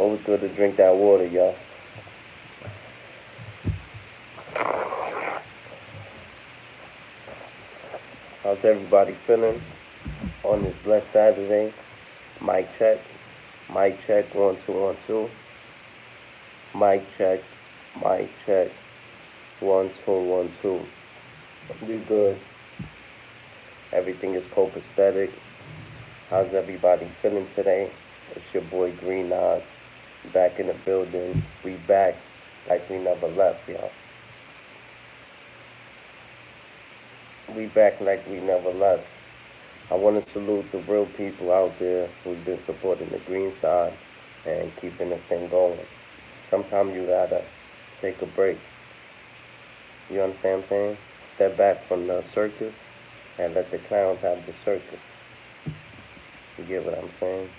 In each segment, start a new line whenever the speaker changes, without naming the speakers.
Always good to drink that water, y'all. How's everybody feeling on this blessed Saturday? Mic check. Mic check. 1 2 1 2. Mic check. Mic check. 1 2 1 2. We good. Everything is copacetic. How's everybody feeling today? It's your boy Green Nas back in the building. We back like we never left, y'all. We back like we never left. I want to salute the real people out there who's been supporting the green side and keeping this thing going. Sometimes you gotta take a break. You understand what I'm saying? Step back from the circus and let the clowns have the circus. You get what I'm saying?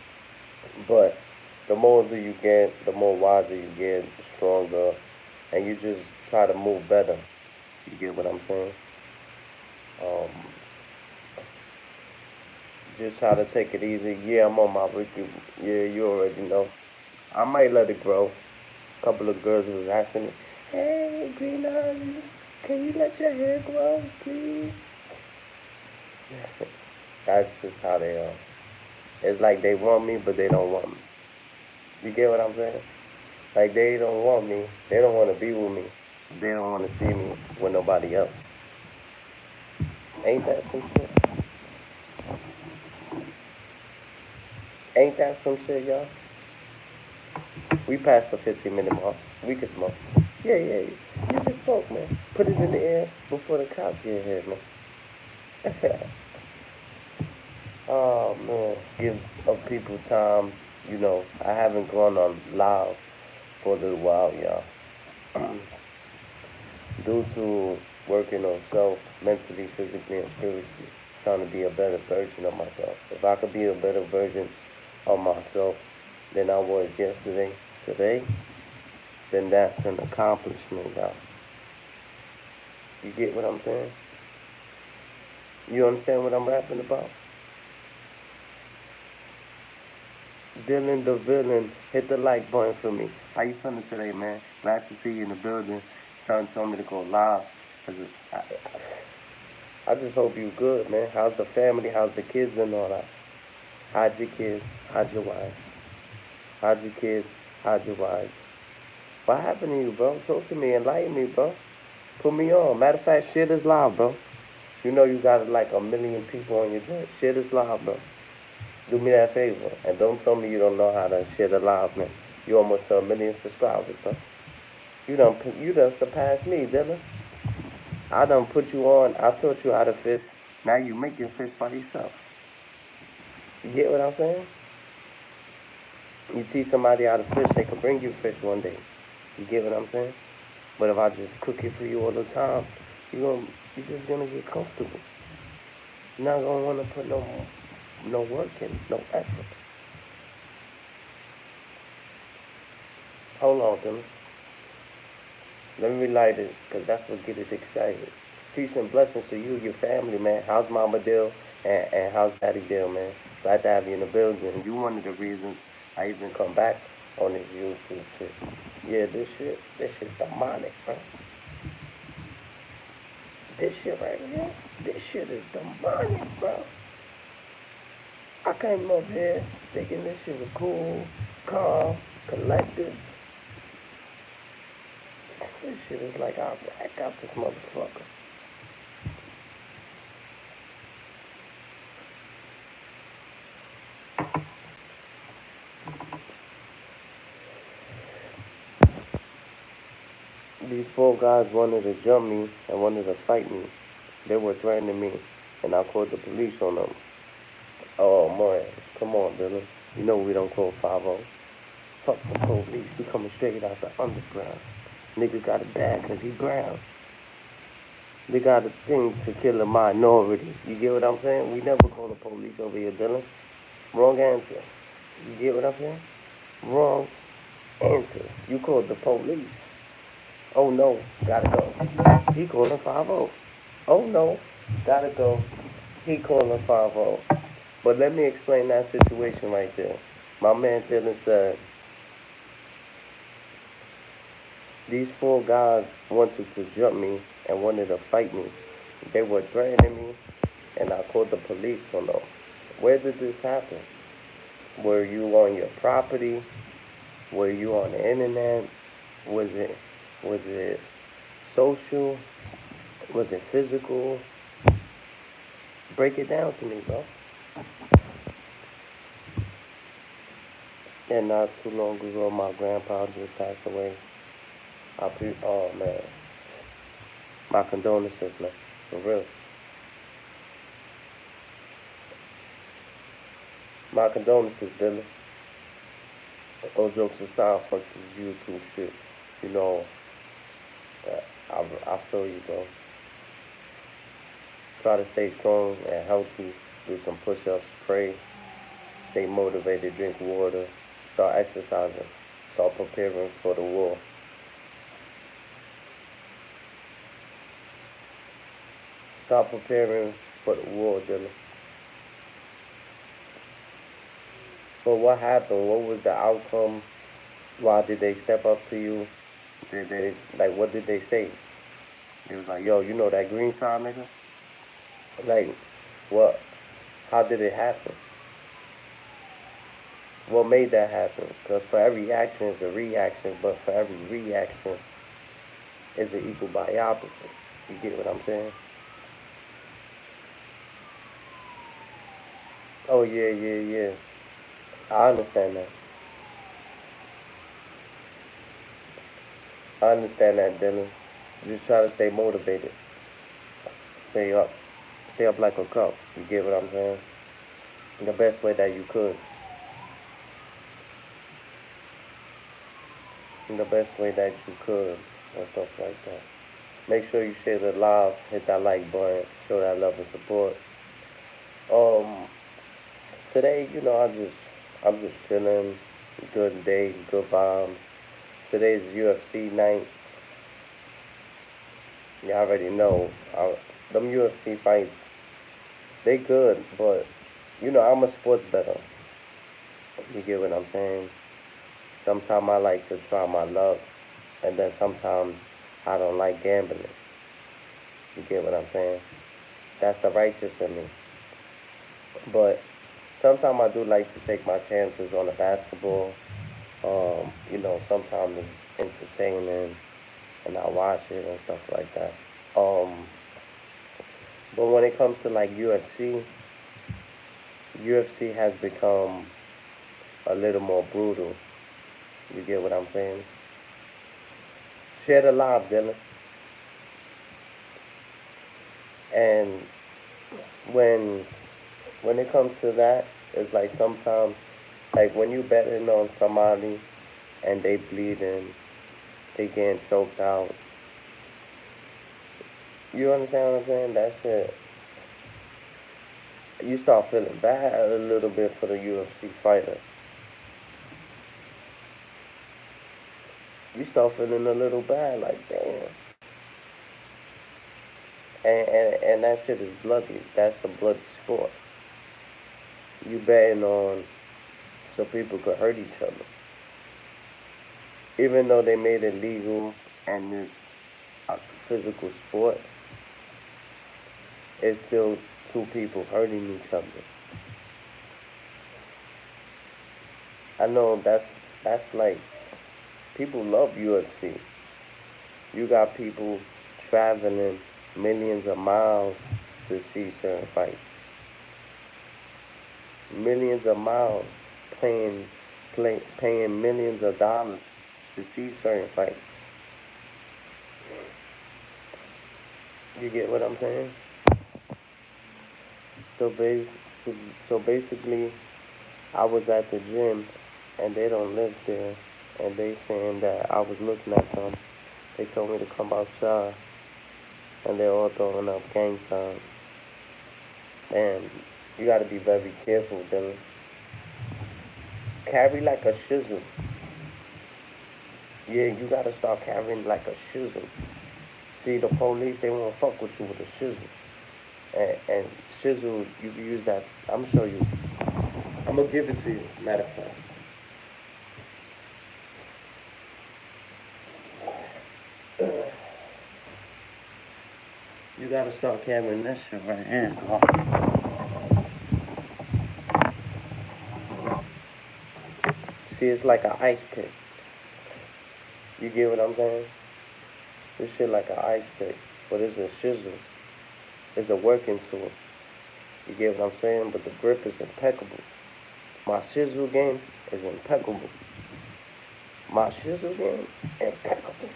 But the more older you get, the more wiser you get, stronger, and you just try to move better. You get what I'm saying? Just try to take it easy. Yeah, I'm on my weekly. Yeah, you already know. I might let it grow. A couple of girls was asking me, "Hey, Green Eyes, can you let your hair grow, please?" That's just how they are. It's like they want me, but they don't want me. You get what I'm saying? Like they don't want me. They don't want to be with me. They don't want to see me with nobody else. Ain't that some shit? Ain't that some shit, y'all? We passed the 15-minute mark. We can smoke. Yeah. You can smoke, man. Put it in the air before the cops get here, man. Oh, man. Give people time. You know, I haven't gone on live for a little while, y'all. Due to working on self, mentally, physically, and spiritually. Trying to be a better version of myself. If I could be a better version of myself than I was yesterday, today, then that's an accomplishment, y'all. You get what I'm saying? You understand what I'm rapping about? Dylan the villain, hit the like button for me. How you feeling today, man? Glad to see you in the building. Son told me to go live. I just hope you good, man. How's the family? How's the kids and all that? How'd your kids? How'd your wives? How'd your kids? How'd your wife? What happened to you, bro? Talk to me. Enlighten me, bro. Put me on. Matter of fact, shit is live, bro. You know you got like 1 million people on your joint. Shit is live, bro. Do me that favor. And don't tell me you don't know how to shit alive, man. You almost to 1 million subscribers, bro. You done surpassed me, Dylan. I done put you on. I taught you how to fish. Now you make your fish by yourself. You get what I'm saying? You teach somebody how to fish, they can bring you fish one day. You get what I'm saying? But if I just cook it for you all the time, you're just gonna get comfortable. You're not gonna wanna put no work in, no effort. Hold on, Dylan. Let me relight it, because that's what get it excited. Peace and blessings to you, your family, man. How's Mama Dill and how's Daddy Dill, man? Glad to have you in the building. You one of the reasons I even come back on this YouTube shit. Yeah, this shit demonic, bro. This shit right here, this shit is demonic, bro. I came up here thinking this shit was cool, calm, collected. This shit is like I got this motherfucker. These 4 guys wanted to jump me and wanted to fight me. They were threatening me, and I called the police on them. Oh, man. Come on, Dylan. You know we don't call 5-0. Fuck the police. We coming straight out the underground. Nigga got it bad because he brown. They got a thing to kill a minority. You get what I'm saying? We never call the police over here, Dylan. Wrong answer. You get what I'm saying? Wrong answer. You called the police. Oh no, gotta go. He calling 5-0. Oh no, gotta go. He calling 5-0. But let me explain that situation right there. My man Dylan said, These four guys wanted to jump me and wanted to fight me. They were threatening me, and I called the police on them. Where did this happen? Were you on your property? Were you on the internet? Was it social? Was it physical? Break it down to me, bro. And not too long ago, my grandpa just passed away. Oh man, my condolences, man, for real. My condolences, Dylan. All jokes aside, fuck this YouTube shit. You know, I feel you, bro. Try to stay strong and healthy. Do some push-ups, pray, stay motivated, drink water, start exercising, start preparing for the war. Start preparing for the war, Dylan. But what happened? What was the outcome? Why did they step up to you? Did they like what did they say? It was like, yo, you know that green sign, nigga? Like, what? How did it happen? What made that happen? Because for every action is a reaction, but for every reaction is an equal by opposite. You get what I'm saying? Oh yeah, yeah, yeah. I understand that. I understand that, Dylan. Just try to stay motivated. Stay up. Stay up like a cup. You get what I'm saying? In the best way that you could. In the best way that you could. And stuff like that. Make sure you share the live. Hit that like button. Show that love and support. Um, Today, I'm just chilling. Good day, good vibes. Today's UFC night. You already know. Them UFC fights, they good, but I'm a sports bettor. You get what I'm saying? Sometimes I like to try my luck, and then sometimes I don't like gambling. You get what I'm saying? That's the righteous in me. But sometimes I do like to take my chances on the basketball. Sometimes it's entertaining, and I watch it and stuff like that. Um, but when it comes to like UFC has become a little more brutal. You get what I'm saying? Share the live, Dylan. And when when it comes to that, it's like sometimes, like when you betting on somebody and they bleeding, they getting choked out. You understand what I'm saying? That shit, you start feeling bad a little bit for the UFC fighter. You start feeling a little bad, like damn. And that shit is bloody. That's a bloody sport. You betting on so people could hurt each other. Even though they made it legal and it's a physical sport, it's still two people hurting each other. I know that's like people love UFC. You got people traveling millions of miles to see certain fights. Millions of miles paying paying millions of dollars to see certain fights. You get what I'm saying? So, so basically, I was at the gym, and they don't live there, and they saying that I was looking at them. They told me to come outside, and they're all throwing up gang signs. Man, you gotta be very careful, Dylan. Carry like a shizzle. Yeah, you gotta start carrying like a shizzle. See, the police, they won't fuck with you with a shizzle. And shizzle, you can use that. I'm gonna show you. I'm gonna give it to you, matter of fact. You gotta start carrying this shit right here, bro. See, it's like an ice pick. You get what I'm saying? This shit like an ice pick, but it's a shizzle. It's a working tool. You get what I'm saying? But the grip is impeccable. My shizzle game is impeccable. My shizzle game, impeccable.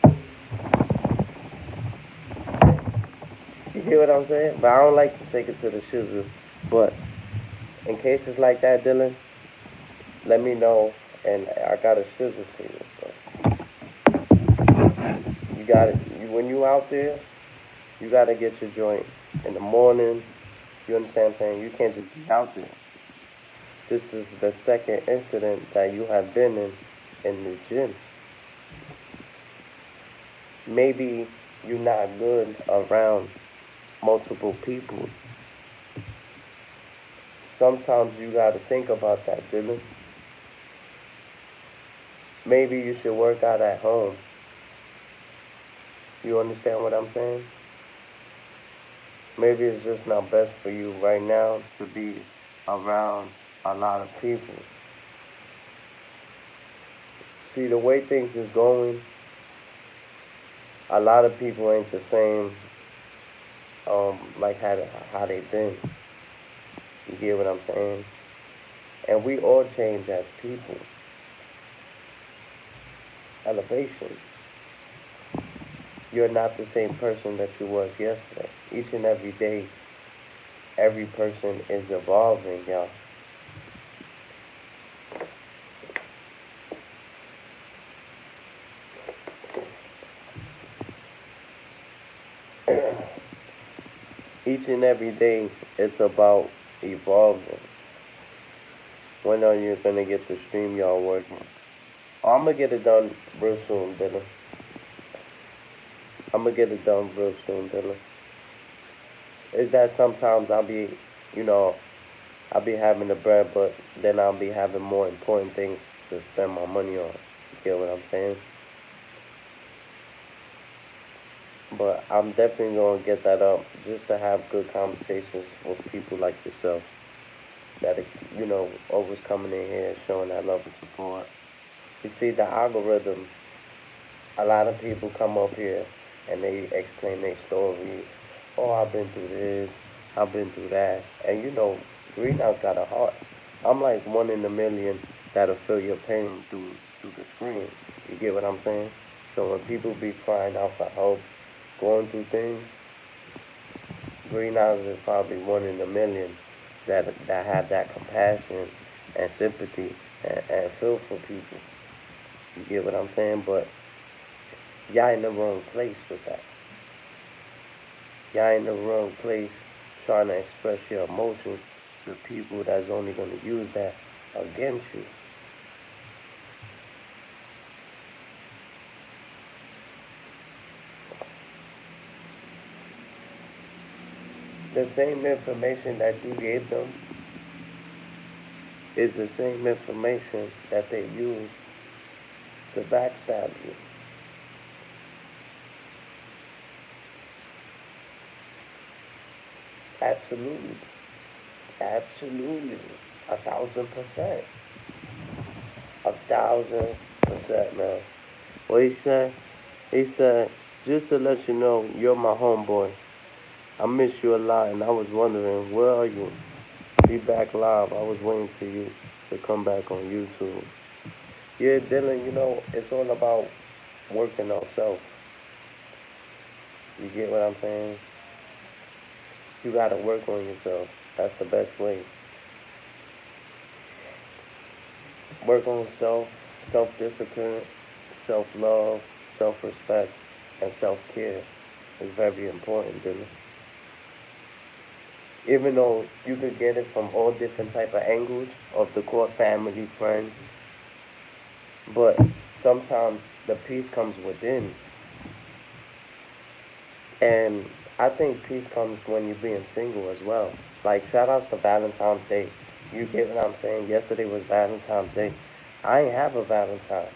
You get what I'm saying? But I don't like to take it to the shizzle. But in cases like that, Dylan, let me know, and I got a shizzle for you. You got it. When you out there, you gotta get your joint in the morning. You understand what I'm saying? You can't just be out there. This is the second incident that you have been in the gym. Maybe you're not good around multiple people. Sometimes you gotta think about that, Dylan. Maybe you should work out at home. You understand what I'm saying? Maybe it's just not best for you right now to be around a lot of people. See, the way things is going, a lot of people ain't the same like how they been. You get what I'm saying? And we all change as people. Elevation. You're not the same person that you was yesterday. Each and every day, every person is evolving, y'all. Each and every day, it's about evolving. When are you gonna get the stream y'all working? Oh, I'm gonna get it done real soon, Dylan. I'm gonna get it done real soon, Dylan. Is that sometimes you know, I'll be having the bread, but then I'll be having more important things to spend my money on. You get what I'm saying? But I'm definitely gonna get that up just to have good conversations with people like yourself that are, always coming in here showing that love and support. You see, the algorithm, a lot of people come up here and they explain their stories. Oh, I've been through this, I've been through that. And Greenhouse got a heart. I'm like one in a million that'll feel your pain through the screen. You get what I'm saying? So when people be crying out for help, going through things, Greenhouse is probably one in a million that have that compassion and sympathy and feel for people. You get what I'm saying? But y'all in the wrong place with that. Y'all in the wrong place trying to express your emotions to people that's only going to use that against you. The same information that you gave them is the same information that they use to backstab you. Absolutely. Absolutely. 1,000%. 1,000%, man. What he said? He said, just to let you know, you're my homeboy. I miss you a lot, and I was wondering, where are you? Be back live. I was waiting for you to come back on YouTube. Yeah, Dylan, it's all about working on self. You get what I'm saying? You gotta work on yourself. That's the best way. Work on self-discipline, self-love, self-respect, and self-care is very important, Dylan. Even though you could get it from all different type of angles of the core family, friends, but sometimes the peace comes within. And I think peace comes when you're being single as well. Like, shout outs to Valentine's Day. You get what I'm saying? Yesterday was Valentine's Day. I ain't have a Valentine,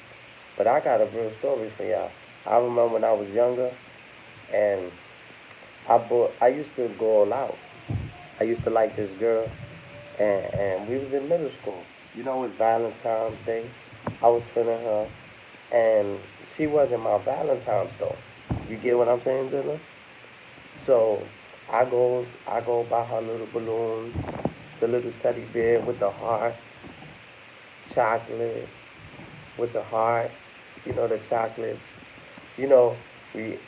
but I got a real story for y'all. I remember when I was younger, and I used to go all out. I used to like this girl, and we was in middle school. You know, it was Valentine's Day. I was feeling her, and she wasn't my Valentine's though. You get what I'm saying, Dylan? So I go buy her little balloons, the little teddy bear with the heart, chocolate with the heart, you know, the chocolates. You know, we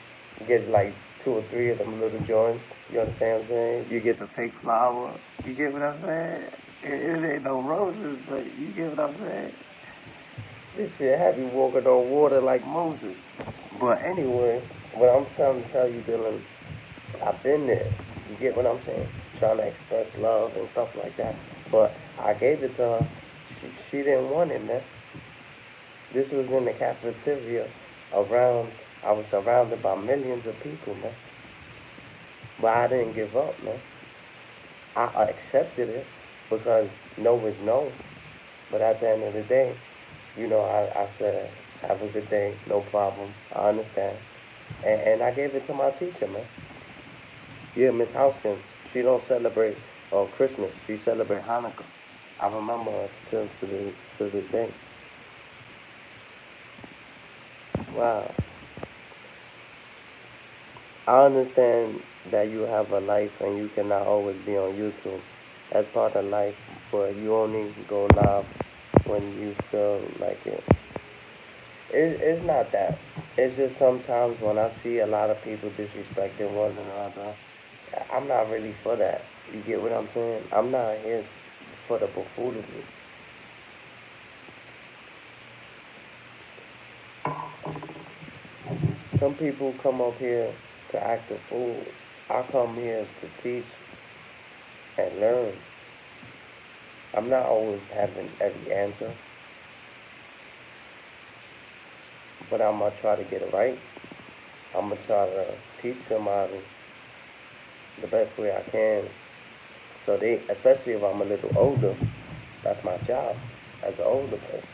get like two or three of them little joints. You understand what I'm saying? You get the fake flower. You get what I'm saying? It ain't no roses, but you get what I'm saying? This shit have you walking on water like Moses. But anyway, what I'm trying to tell you, Dylan, I've been there. You get what I'm saying? Trying to express love and stuff like that. But I gave it to her. She didn't want it, man. This was in the cafeteria around, I was surrounded by millions of people, man. But I didn't give up, man. I accepted it because no is no. But at the end of the day, I said, have a good day, no problem. I understand. And I gave it to my teacher, man. Yeah, Miss Houskins. She don't celebrate Christmas. She celebrate Hanukkah. I remember us till to this day. Wow. I understand that you have a life and you cannot always be on YouTube. That's part of life, but you only go live when you feel like it. It's not that. It's just sometimes when I see a lot of people disrespecting one another, I'm not really for that. You get what I'm saying? I'm not here for the buffoonery. Some people come up here to act a fool. I come here to teach and learn. I'm not always having every answer, but I'm gonna try to get it right. I'm gonna try to teach somebody the best way I can. So they, especially if I'm a little older, that's my job as an older person.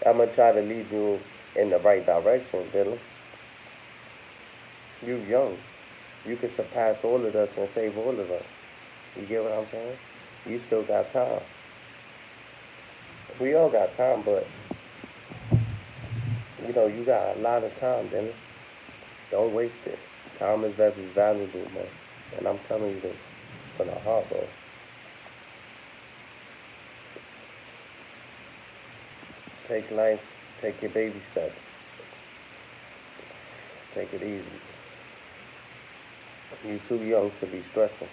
I'm gonna try to lead you in the right direction, Dylan. You young. You can surpass all of us and save all of us. You get what I'm saying? You still got time. We all got time, but you got a lot of time, Dylan. Don't waste it. Time is very valuable, man. And I'm telling you this from the heart, bro. Take life, take your baby steps. Take it easy. You too young to be stressing.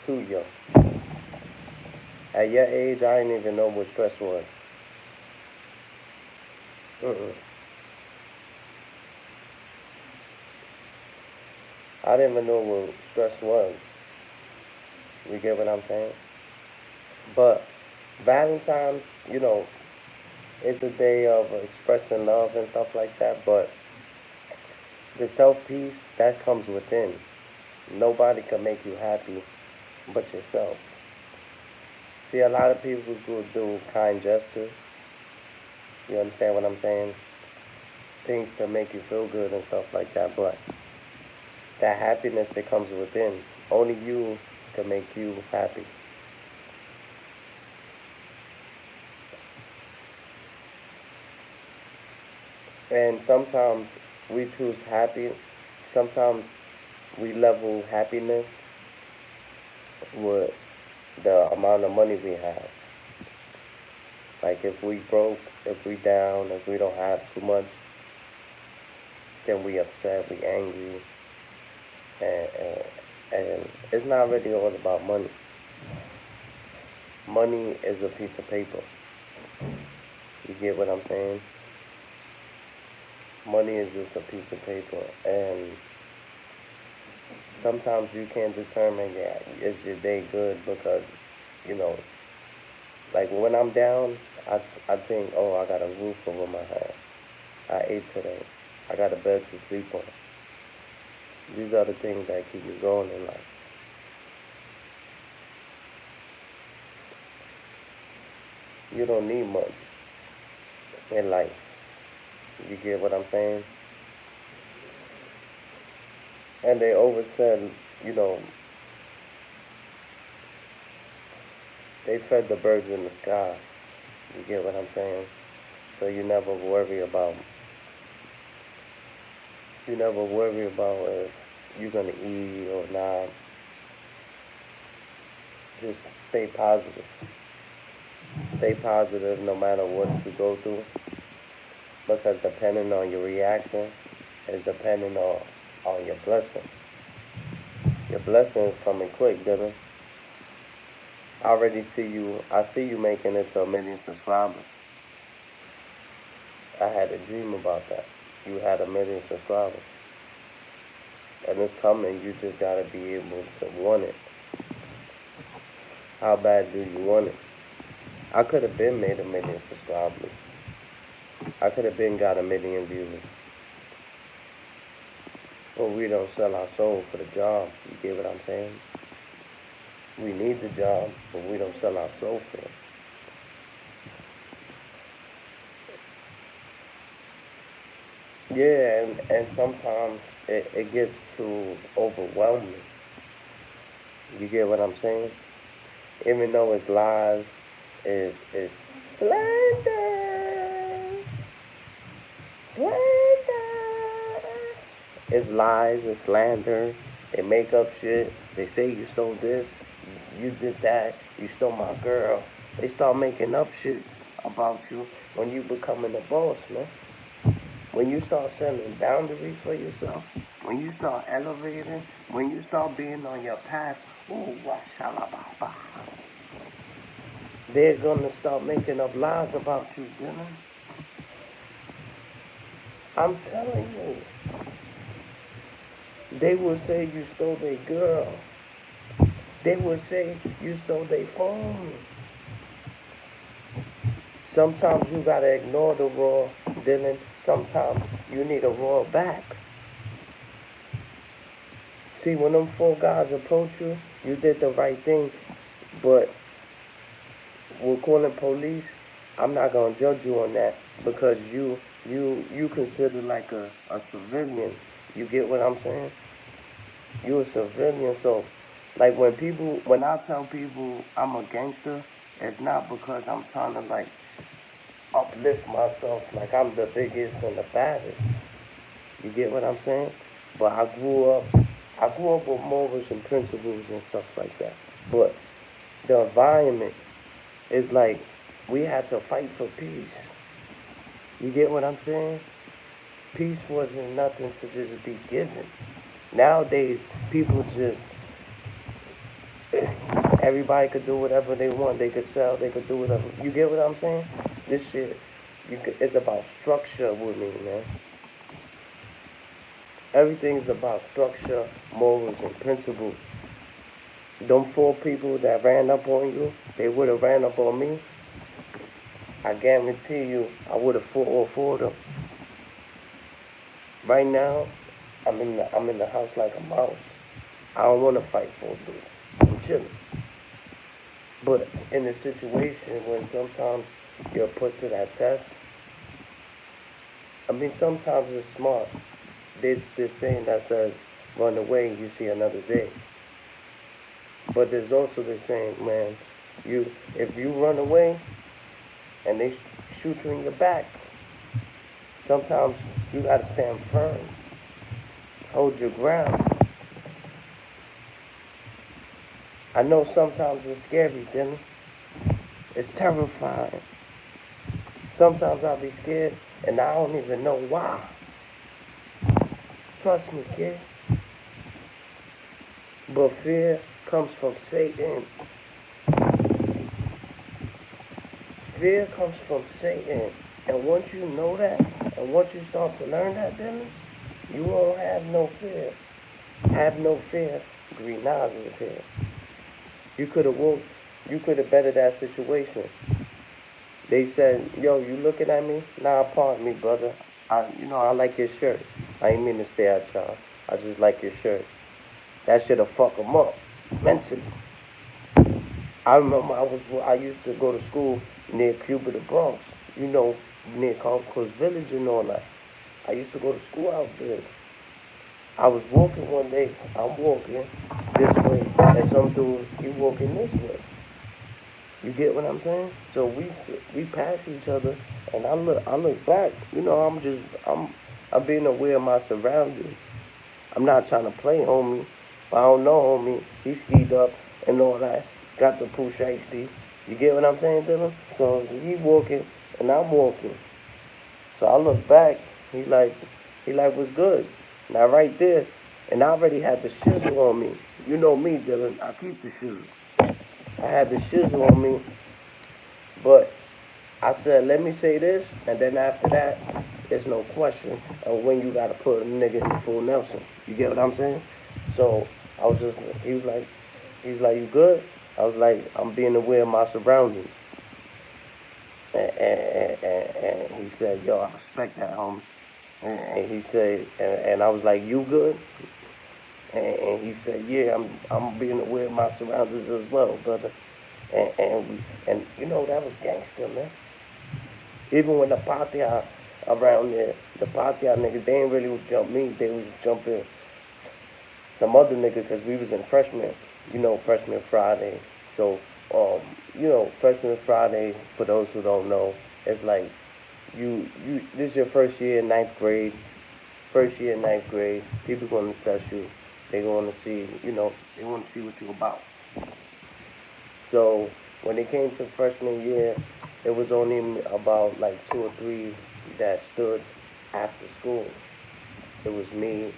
Too young. At your age, I didn't even know what stress was. Mm-mm. I didn't even know what stress was. You get what I'm saying? But Valentine's, it's a day of expressing love and stuff like that. But the self peace that comes within. Nobody can make you happy but yourself. See, a lot of people who do kind gestures. You understand what I'm saying? Things to make you feel good and stuff like that. But that happiness that comes within, only you can make you happy. And sometimes we choose happy. Sometimes we level happiness with the amount of money we have. Like if we broke, if we down, if we don't have too much, then we upset, we angry, and it's not really all about money. Money is a piece of paper. You get what I'm saying? Money is just a piece of paper, and sometimes you can't determine, yeah, is your day good because, you know, like when I'm down, I think, oh, I got a roof over my head. I ate today. I got a bed to sleep on. These are the things that keep me going in life. You don't need much in life. You get what I'm saying? And they always said, you know, they fed the birds in the sky. You get what I'm saying? So you never worry about if you're gonna eat or not. Just stay positive. Stay positive no matter what you go through. Because depending on your reaction is depending on your blessing. Your blessing is coming quick, Dylan. I see you making it to 1 million subscribers. I had a dream about that. You had 1 million subscribers. And it's coming, you just gotta be able to want it. How bad do you want it? I could have been made 1 million subscribers. I could have been got 1 million views. But we don't sell our soul for the job. You get what I'm saying? We need the job, but we don't sell our soul for it. Yeah, and sometimes it gets too overwhelming. You get what I'm saying? Even though it's lies, is slander. Slander. It's lies and slander. They make up shit. They say you stole this, you did that, you stole my girl. They start making up shit about you when you becoming a boss, man. When you start setting boundaries for yourself, when you start elevating, when you start being on your path, ooh, washalababa. They're gonna start making up lies about you, Dylan. I'm telling you. They will say you stole their girl. They will say you stole their phone. Sometimes you gotta ignore the roar, Dylan. Sometimes you need a roar back. See, when them 4 guys approach you, you did the right thing. But we're calling police. I'm not gonna judge you on that because you consider like a civilian. You get what I'm saying? You're a civilian, so like when I tell people I'm a gangster, it's not because I'm trying to like uplift myself like I'm the biggest and the baddest. You get what I'm saying? But I grew up with morals and principles and stuff like that. But the environment is like we had to fight for peace. You get what I'm saying? Peace wasn't nothing to just be given. Nowadays, people just everybody could do whatever they want. They could sell. They could do whatever. You get what I'm saying? This shit, it's about structure with me, man. Everything's about structure, morals, and principles. Them 4 people that ran up on you, they would have ran up on me. I guarantee you, I would have fought all 4 of them. Right now, I'm in the house like a mouse. I don't want to fight 4 dudes. I'm chilling. But in a situation when sometimes you're put to that test, sometimes it's smart. There's this saying that says, run away, you see another day. But there's also this saying, man, if you run away and they shoot you in your back, sometimes you gotta stand firm. Hold your ground. I know sometimes it's scary, Dylan. It's terrifying. Sometimes I'll be scared and I don't even know why. Trust me, kid. But fear comes from Satan. Fear comes from Satan. And once you know that, and once you start to learn that, Dylan, you won't have no fear. Have no fear. Green Nas is here. You could have bettered that situation. They said, yo, you looking at me? Nah, pardon me, brother. I like your shirt. I ain't mean to stay at y'all. I just like your shirt. That shit'll fuck them up mentally. I remember I used to go to school near Cuba, the Bronx. near Concourse Village and all that. I used to go to school out there. I was walking one day. I'm walking this way, and some dude he walking this way. You get what I'm saying? So we pass each other, and I look back. I'm being aware of my surroundings. I'm not trying to play homie, but I don't know homie. He skied up and all that. Got the poo shiesty. You get what I'm saying, Dylan? So he walking and I'm walking. So I look back. He like was good. Now right there, and I already had the shizzle on me. You know me, Dylan. I keep the shizzle. I had the shizzle on me, but I said, let me say this, and then after that, there's no question of when you gotta put a nigga in full Nelson. You get what I'm saying? So I was just, he was like, you good? I was like, I'm being aware of my surroundings. And he said, yo, I respect that, homie. And he said, and I was like, you good? And he said, yeah, I'm being aware of my surroundings as well, brother. And you know, that was gangster, man. Even when the Patia around there, the Patia niggas, they ain't really jump me. They was jumping some other nigga because we was in freshman, freshman Friday. So, freshman Friday, for those who don't know, it's like this is your first year in ninth grade. First year in ninth grade, people gonna test you. They gonna see, they want to see what you about. So when it came to freshman year, it was only about like two or three that stood after school. It was me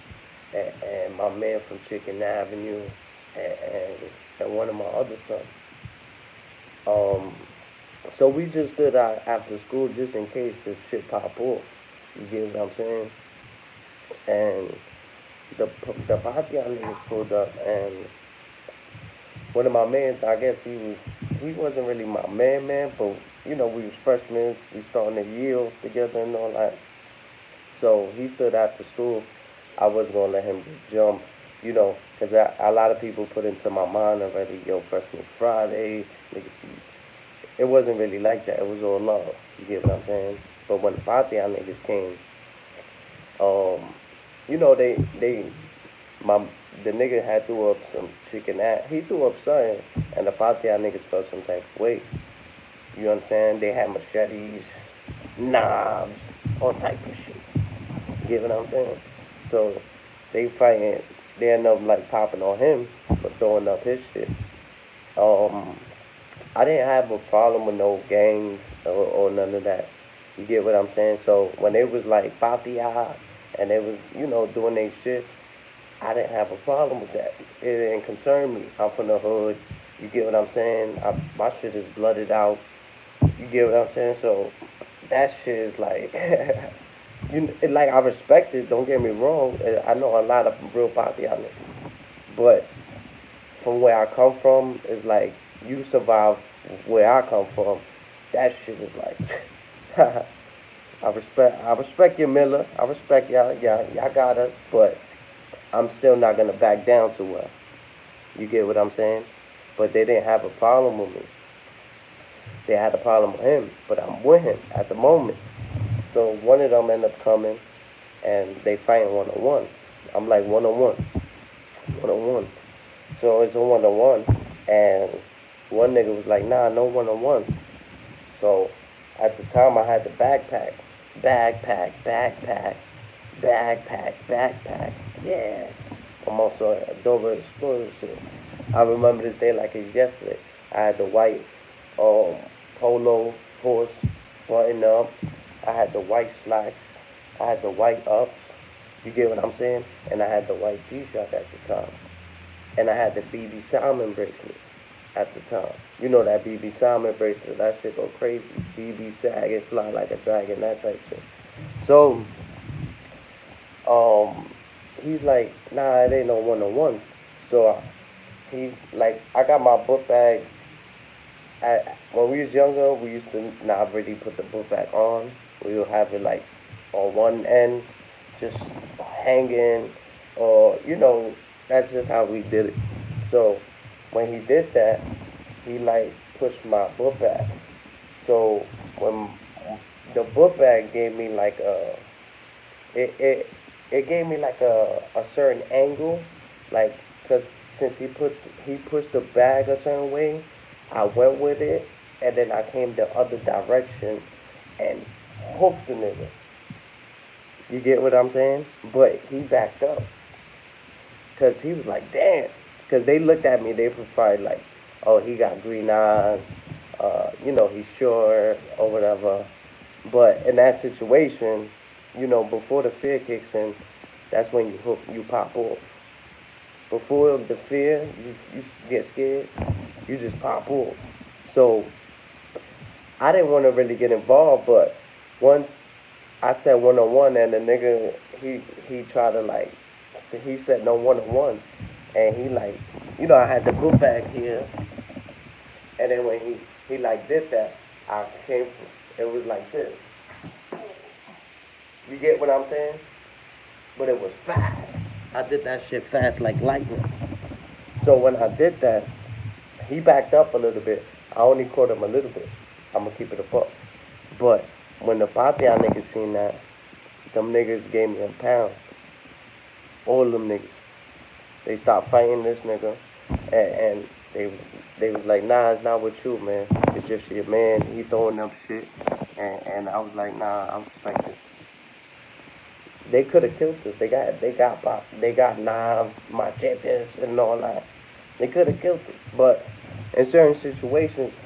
and my man from Chicken Avenue and, and one of my other sons. Um, so we just stood out after school just in case if shit pop off. You get what I'm saying? And the Patia niggas pulled up, and one of my mans, I guess he wasn't really my man, but we was freshmen, we starting the year off together and all that. So he stood after school. I wasn't gonna let him jump, because a lot of people put into my mind already, yo, freshman Friday, niggas be. It wasn't really like that. It was all love. You get what I'm saying? But when the Patia niggas came, um, they my the nigga had threw up some chicken ass. He threw up something, and the Patia niggas felt some type of weight. You understand? They had machetes, knives, all type of shit. Get what I'm saying? So they fighting. They end up like popping on him for throwing up his shit. Um, I didn't have a problem with no gangs or none of that. You get what I'm saying? So when it was like Patia and they was doing their shit, I didn't have a problem with that. It didn't concern me. I'm from the hood. You get what I'm saying? My shit is blooded out. You get what I'm saying? So that shit is like, like I respect it. Don't get me wrong. I know a lot of real Patia niggas, but from where I come from, it's like you survive where I come from. That shit is like, I respect you, Miller. I respect y'all. Y'all got us, but I'm still not gonna back down to her. You get what I'm saying? But they didn't have a problem with me. They had a problem with him, but I'm with him at the moment. So one of them ended up coming, and they fighting 1-on-1. I'm like 1-on-1, 1-on-1. So it's a 1-on-1, and one nigga was like, nah, no 1-on-1s. So at the time I had the backpack. Yeah. I'm also a Dover Explorer shit. I remember this day like it's yesterday. I had the white um, polo horse button up. I had the white slacks. I had the white ups. You get what I'm saying? And I had the white G-Shock at the time. And I had the BB Salmon bracelet at the time. You know that BB Salmon bracelet, that shit go crazy. BB sag, it fly like a dragon, that type shit. So, um, he's like, nah, it ain't no 1-on-1s. So, I got my book bag. When we was younger, we used to not really put the book bag on. We would have it like on one end, just hanging, or that's just how we did it. So when he did that, he like pushed my book bag. So when the book bag gave me like it it it gave me like a certain angle, like because since he pushed the bag a certain way, I went with it, and then I came the other direction, and hooked the nigga. You get what I'm saying? But he backed up, cause he was like, damn, cause they looked at me, they probably like, oh, he got green eyes, he's short or whatever. But in that situation, before the fear kicks in, that's when you pop off. Before the fear, you get scared, you just pop off. So I didn't want to really get involved, but once I said 1-on-1, and the nigga he tried to like, he said no 1-on-ones, and he like, I had the book bag here, and then when he like did that, I came. It was like this. You get what I'm saying? But it was fast. I did that shit fast like lightning. So when I did that, he backed up a little bit. I only caught him a little bit. I'm gonna keep it a buck. But when the Patia niggas seen that, them niggas gave me a pound. All them niggas. They stopped fighting this nigga, and they was like, nah, it's not with you, man. It's just your man. He throwing up shit, and I was like, nah, I respect it. They could have killed us. They got knives, machetes, and all that. They could have killed us, but in certain situations,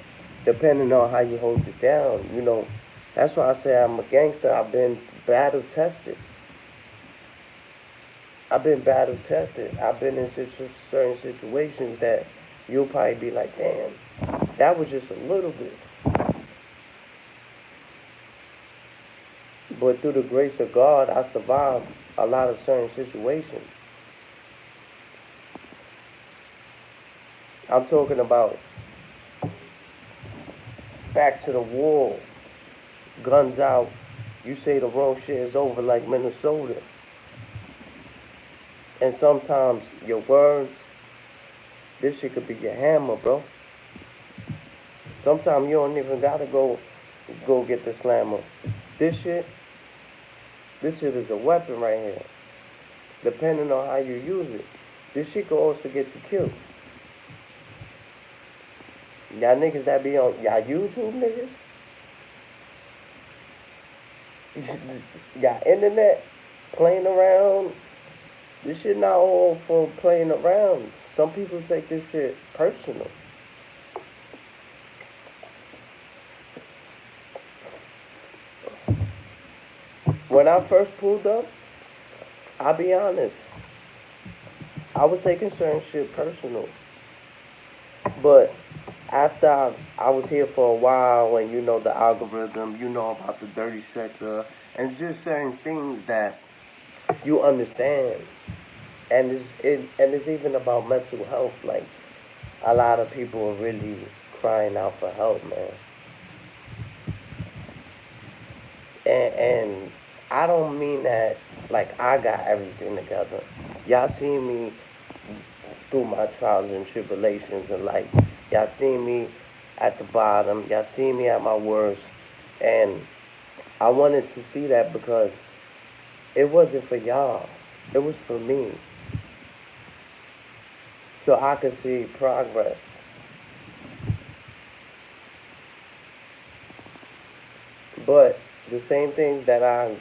depending on how you hold it down, that's why I say I'm a gangster. I've been battle tested. I've been battle tested. I've been in certain situations that you'll probably be like, damn, that was just a little bit. But through the grace of God, I survived a lot of certain situations. I'm talking about back to the wall, guns out. You say the wrong shit is over like Minnesota. And sometimes your words, this shit could be your hammer, bro. Sometimes you don't even gotta go get the slammer. This shit, this shit is a weapon right here. Depending on how you use it, this shit could also get you killed. Y'all niggas that be on y'all YouTube niggas, y'all internet playing around. This shit not all for playing around. Some people take this shit personal. When I first pulled up, I'll be honest, I was taking certain shit personal. But after I was here for a while, and the algorithm, about the dirty sector, and just certain things that you understand, and it's even about mental health. Like, a lot of people are really crying out for help, man. And I don't mean that like I got everything together. Y'all seen me through my trials and tribulations in life. Y'all seen me at the bottom. Y'all seen me at my worst. And I wanted to see that because it wasn't for y'all. It was for me. So I could see progress. But the same things that I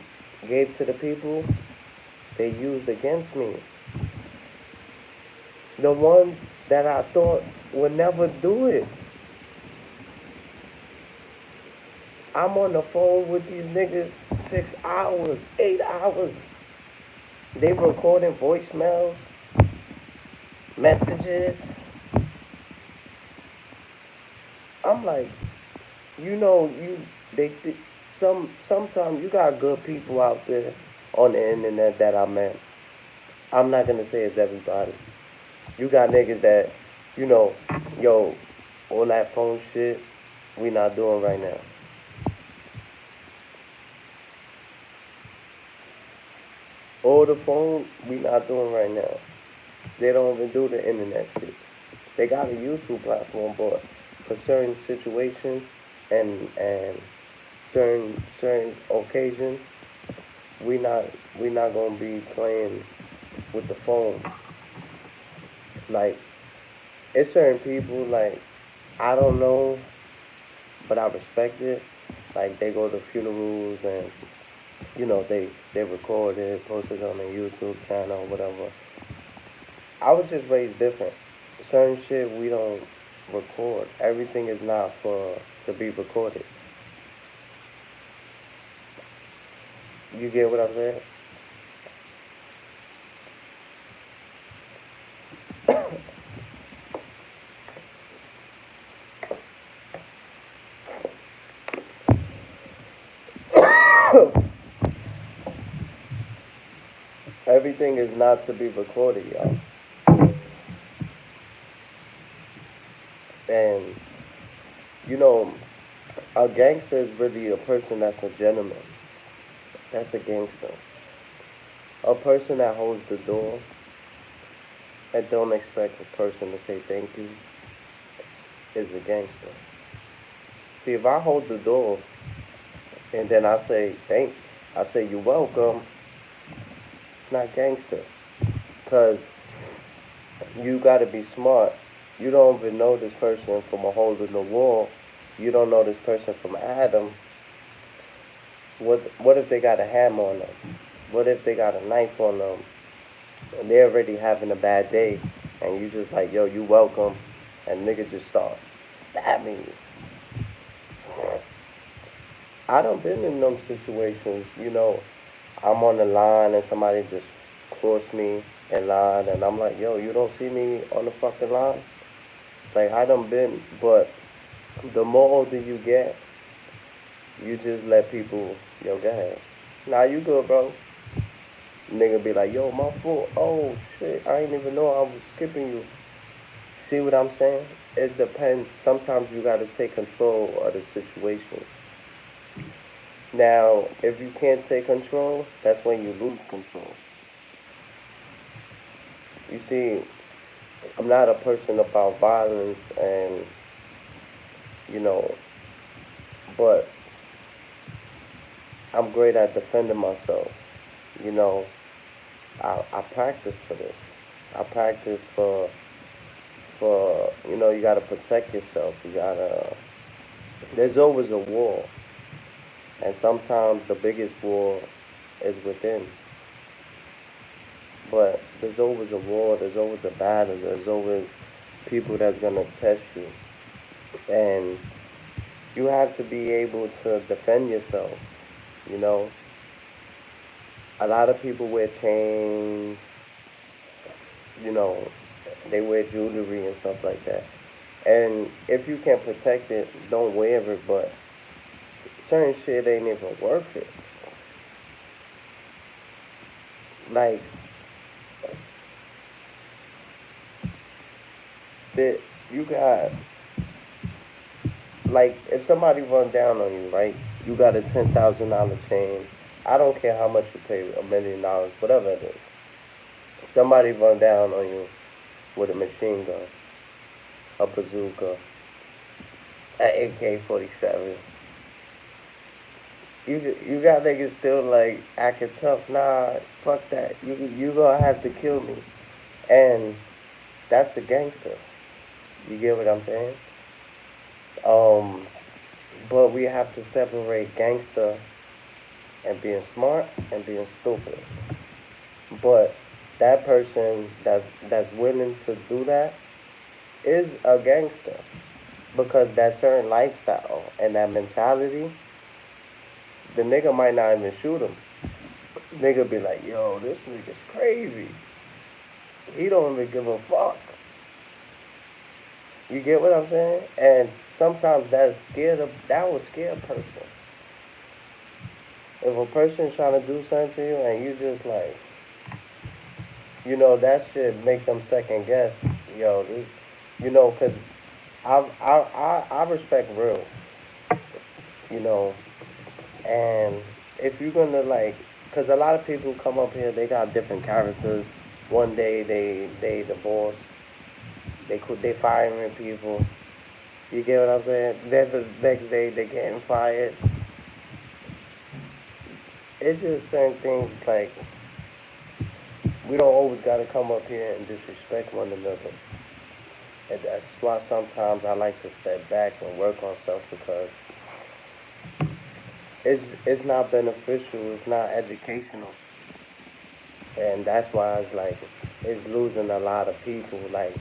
gave to the people, they used against me. The ones that I thought would never do it. I'm on the phone with these niggas 6 hours, 8 hours. They recording voicemails, messages. I'm like, they sometimes you got good people out there on the internet that I met. I'm not gonna say it's everybody. You got niggas that, yo, all that phone shit, we not doing right now. All the phone, we not doing right now. They don't even do the internet shit. They got a YouTube platform, but for certain situations and certain occasions, we not we not gonna be playing with the phone. Like it's certain people like I don't know, but I respect it. Like they go to funerals and they record it, post it on their YouTube channel, whatever. I was just raised different. Certain shit we don't record. Everything is not for to be recorded. You get what I'm saying? Everything is not to be recorded, y'all. And you know, a gangster is really a person that's a gentleman. That's a gangster. A person that holds the door and don't expect a person to say thank you is a gangster. See, if I hold the door and then I say you're welcome, it's not gangster. Cause you gotta be smart. You don't even know this person from a hole in the wall. You don't know this person from Adam. What if they got a hammer on them? What if they got a knife on them? And they're already having a bad day, and you just like, yo, you welcome, and nigga just start stabbing you. I done been in them situations, I'm on the line and somebody just crossed me in line, and I'm like, yo, you don't see me on the fucking line? Like, I done been, but the more older you get, you just let people, yo, go ahead. Nah, you good, bro. Nigga be like, yo, my fault. Oh, shit, I ain't even know I was skipping you. See what I'm saying? It depends. Sometimes you got to take control of the situation. Now, if you can't take control, that's when you lose control. You see, I'm not a person about violence and, you know, but I'm great at defending myself. You know, I practice for this. I practice for you gotta protect yourself. There's always a war. And sometimes the biggest war is within. But there's always a war, there's always a battle, there's always people that's gonna test you. And you have to be able to defend yourself, you know. A lot of people wear chains, you know, they wear jewelry and stuff like that. And if you can protect it, don't wear it, but certain shit ain't even worth it. Like, that you got, like, if somebody run down on you, right? You got a $10,000 chain. I don't care how much you pay, $1 million, whatever it is. Somebody run down on you with a machine gun, a bazooka, an AK-47. You got niggas still like acting tough. Nah, fuck that. You gonna have to kill me, and that's a gangster. You get what I'm saying? Um, but we have to separate gangster and being smart and being stupid. But that person that's willing to do that is a gangster because that certain lifestyle and that mentality, the nigga might not even shoot him. Nigga be like, yo, this nigga's crazy. He don't even give a fuck. You get what I'm saying? And sometimes that will scare a person. If a person's trying to do something to you and you just like, that should make them second guess. Yo, because I respect real, you know, and if you're gonna like, because a lot of people come up here, they got different characters. One day they the boss, they firing people. You get what I'm saying? Then the next day they getting fired. it's just certain things like we don't always gotta come up here and disrespect one another. And that's why sometimes I like to step back and work on self because it's not beneficial, it's not educational. And that's why it's like it's losing a lot of people. Like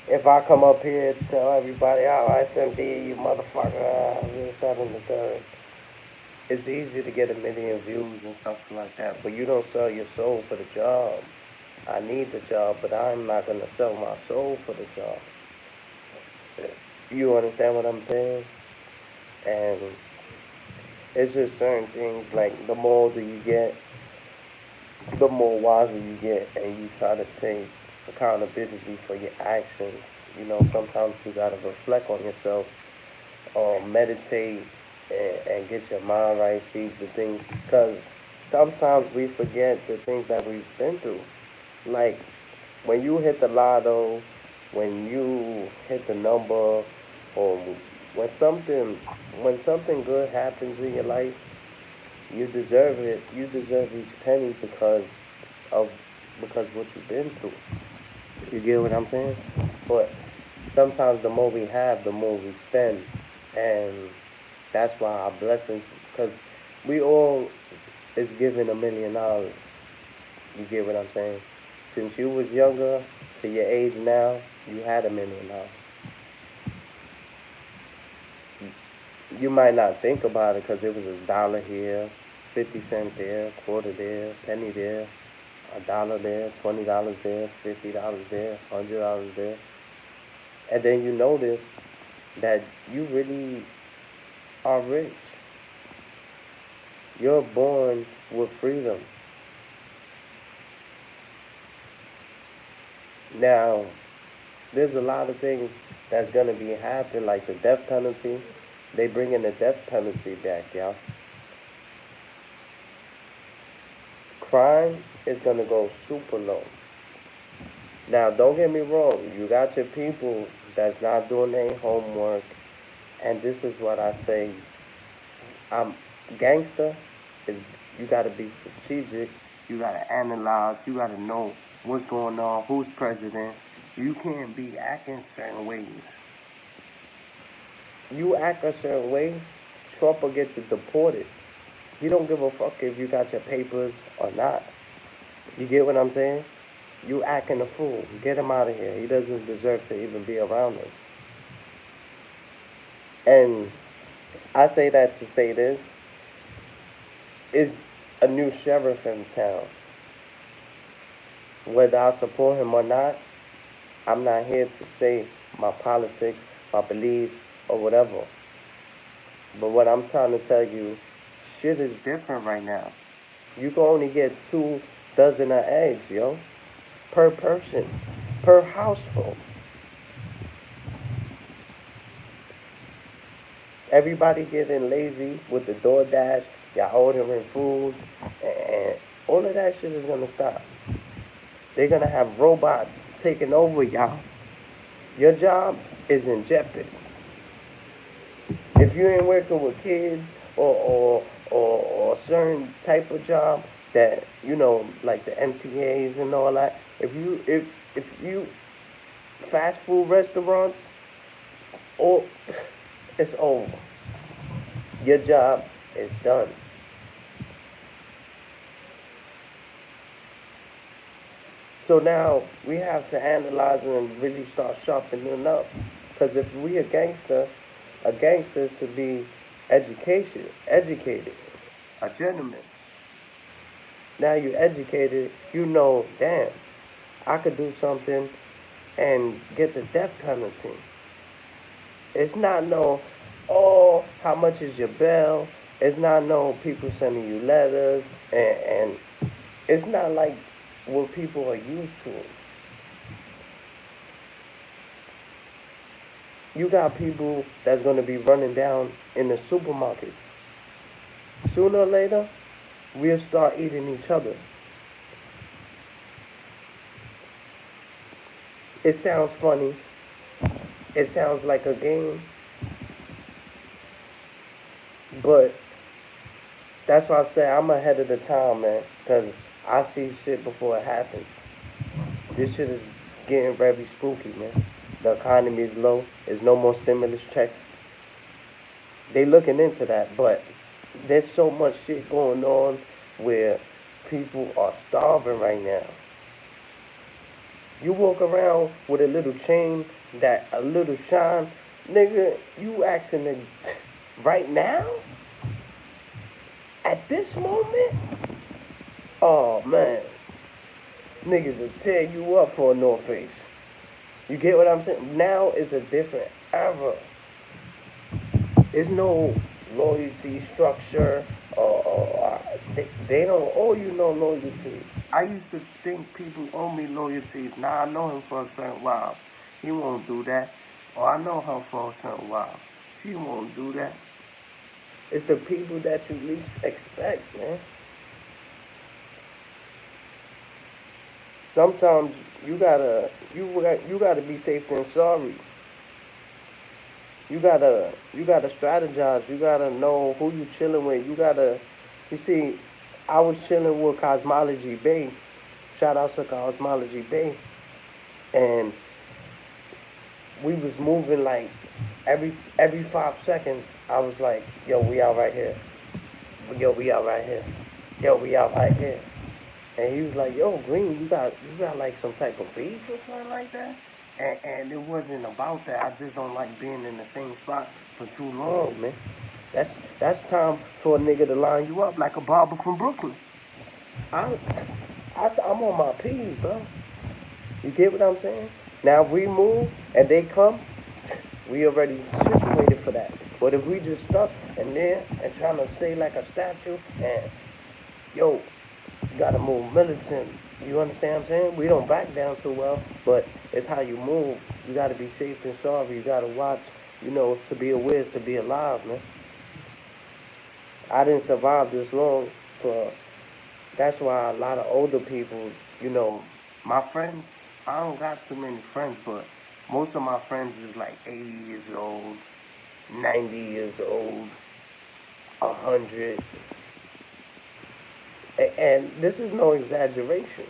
if I come up here and tell everybody, oh, SMD, you motherfucker, this, that, and the third, it's easy to get a million views and stuff like that, but you don't sell your soul for the job. I need the job, but I'm not gonna sell my soul for the job. You understand what I'm saying? And it's just certain things like the more older you get, the more wiser you get, and you try to take accountability for your actions. You know, sometimes you gotta reflect on yourself, meditate, and get your mind right. See the thing, because sometimes we forget the things that we've been through. Like when you hit the lotto, when you hit the number, or when something when something good happens in your life, you deserve it. You deserve each penny of because what you've been through. You get what I'm saying? But sometimes the more we have, the more we spend, and that's why our blessings. Because we all is given $1 million. You get what I'm saying? Since you was younger to your age now, you had $1 million. You might not think about it because it was $1 here, 50 cent there, quarter there, penny there, $1 there, $20 there, $50 there, $100 there. And then you notice that you really are rich. You're born with freedom. Now, there's a lot of things that's gonna be happening, like the death penalty. They bringing the death penalty back, y'all. Crime is gonna go super low. Now, don't get me wrong. You got your people that's not doing their homework, and this is what I say. I'm gangster is you gotta be strategic. You gotta analyze. You gotta know what's going on, who's president. You can't be acting certain ways. You act a certain way, Trump will get you deported. He don't give a fuck if you got your papers or not. You get what I'm saying? You acting a fool. Get him out of here. He doesn't deserve to even be around us. And I say that to say this. It's a new sheriff in town. Whether I support him or not, I'm not here to say my politics, my beliefs, or whatever. But what I'm trying to tell you, shit is different right now. You can only get 2 dozen of eggs, yo, per person, per household. Everybody getting lazy with the DoorDash, y'all ordering food, and all of that shit is gonna stop. They're gonna have robots taking over y'all. Your job is in jeopardy. If you ain't working with kids or a certain type of job that like the MTAs and all that, if you fast food restaurants, or it's over. Your job is done. So now we have to analyze and really start sharpening up. Because if we a gangster is to be educated, a gentleman. Now you educated, you know, damn, I could do something and get the death penalty. It's not no, oh, how much is your bail? It's not no people sending you letters, and it's not like what people are used to. You got people that's going to be running down in the supermarkets. Sooner or later, we'll start eating each other. It sounds funny. It sounds like a game. But That's why I say I'm ahead of the time, man. Cause I see shit before it happens. This shit is getting very spooky, man. The economy is low. There's no more stimulus checks. They looking into that, but there's so much shit going on where people are starving right now. You walk around with a little chain, that a little shine, nigga. You asking the right now at this moment? Oh man, niggas will tear you up for a North Face. You get what I'm saying? Now is a different era. There's no loyalty structure or they don't owe you no loyalties. I used to think people owe me loyalties. Now I know him for a certain while. He won't do that. Or I know her for a certain while. She won't do that. It's the people that you least expect, man. Sometimes you gotta be safe than sorry. You gotta strategize. You gotta know who you chilling with. You see, I was chilling with Cosmology Bay. Shout out to Cosmology Bay, and we was moving like every 5 seconds. I was like, yo, we out right here. Yo, we out right here. Yo, we out right here. And he was like, yo, Green, you got like some type of beef or something like that? And it wasn't about that. I just don't like being in the same spot for too long, man. That's time for a nigga to line you up like a barber from Brooklyn. I, I'm on my P's, bro. You get what I'm saying? Now if we move and they come, we already situated for that. But if we just stuck in there and trying to stay like a statue and yo, you gotta move militant. You understand what I'm saying? We don't back down too well, but it's how you move. You gotta be safe and sorry. You gotta watch. To be aware is to be alive, man. I didn't survive this long for. That's why a lot of older people, my friends. I don't got too many friends, but most of my friends is like 80 years old, 90 years old, 100. And this is no exaggeration.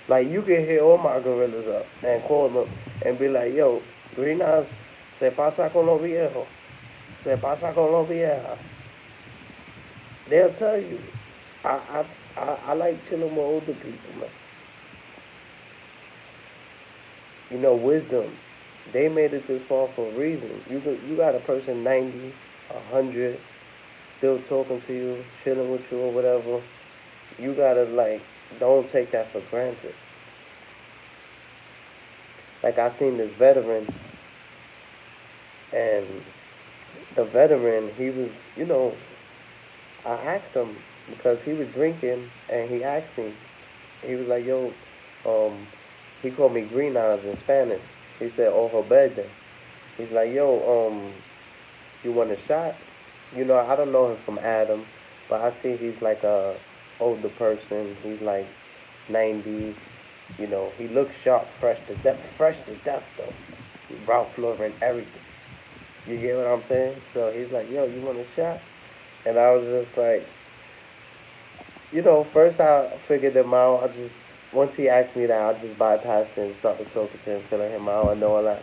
Like you can hit all my gorillas up and call them and be like, yo, Green Eyes, se pasa con los viejos. Se pasa con los viejas. They'll tell you. I like chilling with older people, man. Wisdom. They made it this far for a reason. You got a person 90, 100, still talking to you, chilling with you or whatever. You gotta don't take that for granted. Like I seen this veteran, and the veteran, he was, I asked him because he was drinking, and he asked me, he was like, yo, he called me Green Eyes in Spanish. He said, ojo verde. He's like, yo, you want a shot? I don't know him from Adam, but I see he's like a older person. He's like 90. He looks sharp, fresh to death though. Ralph Lauren, everything. You get what I'm saying? So he's like, yo, you want a shot? And I was just like, first I figured him out. Once he asked me that, I just bypassed it and started talking to him, feeling him out and all that.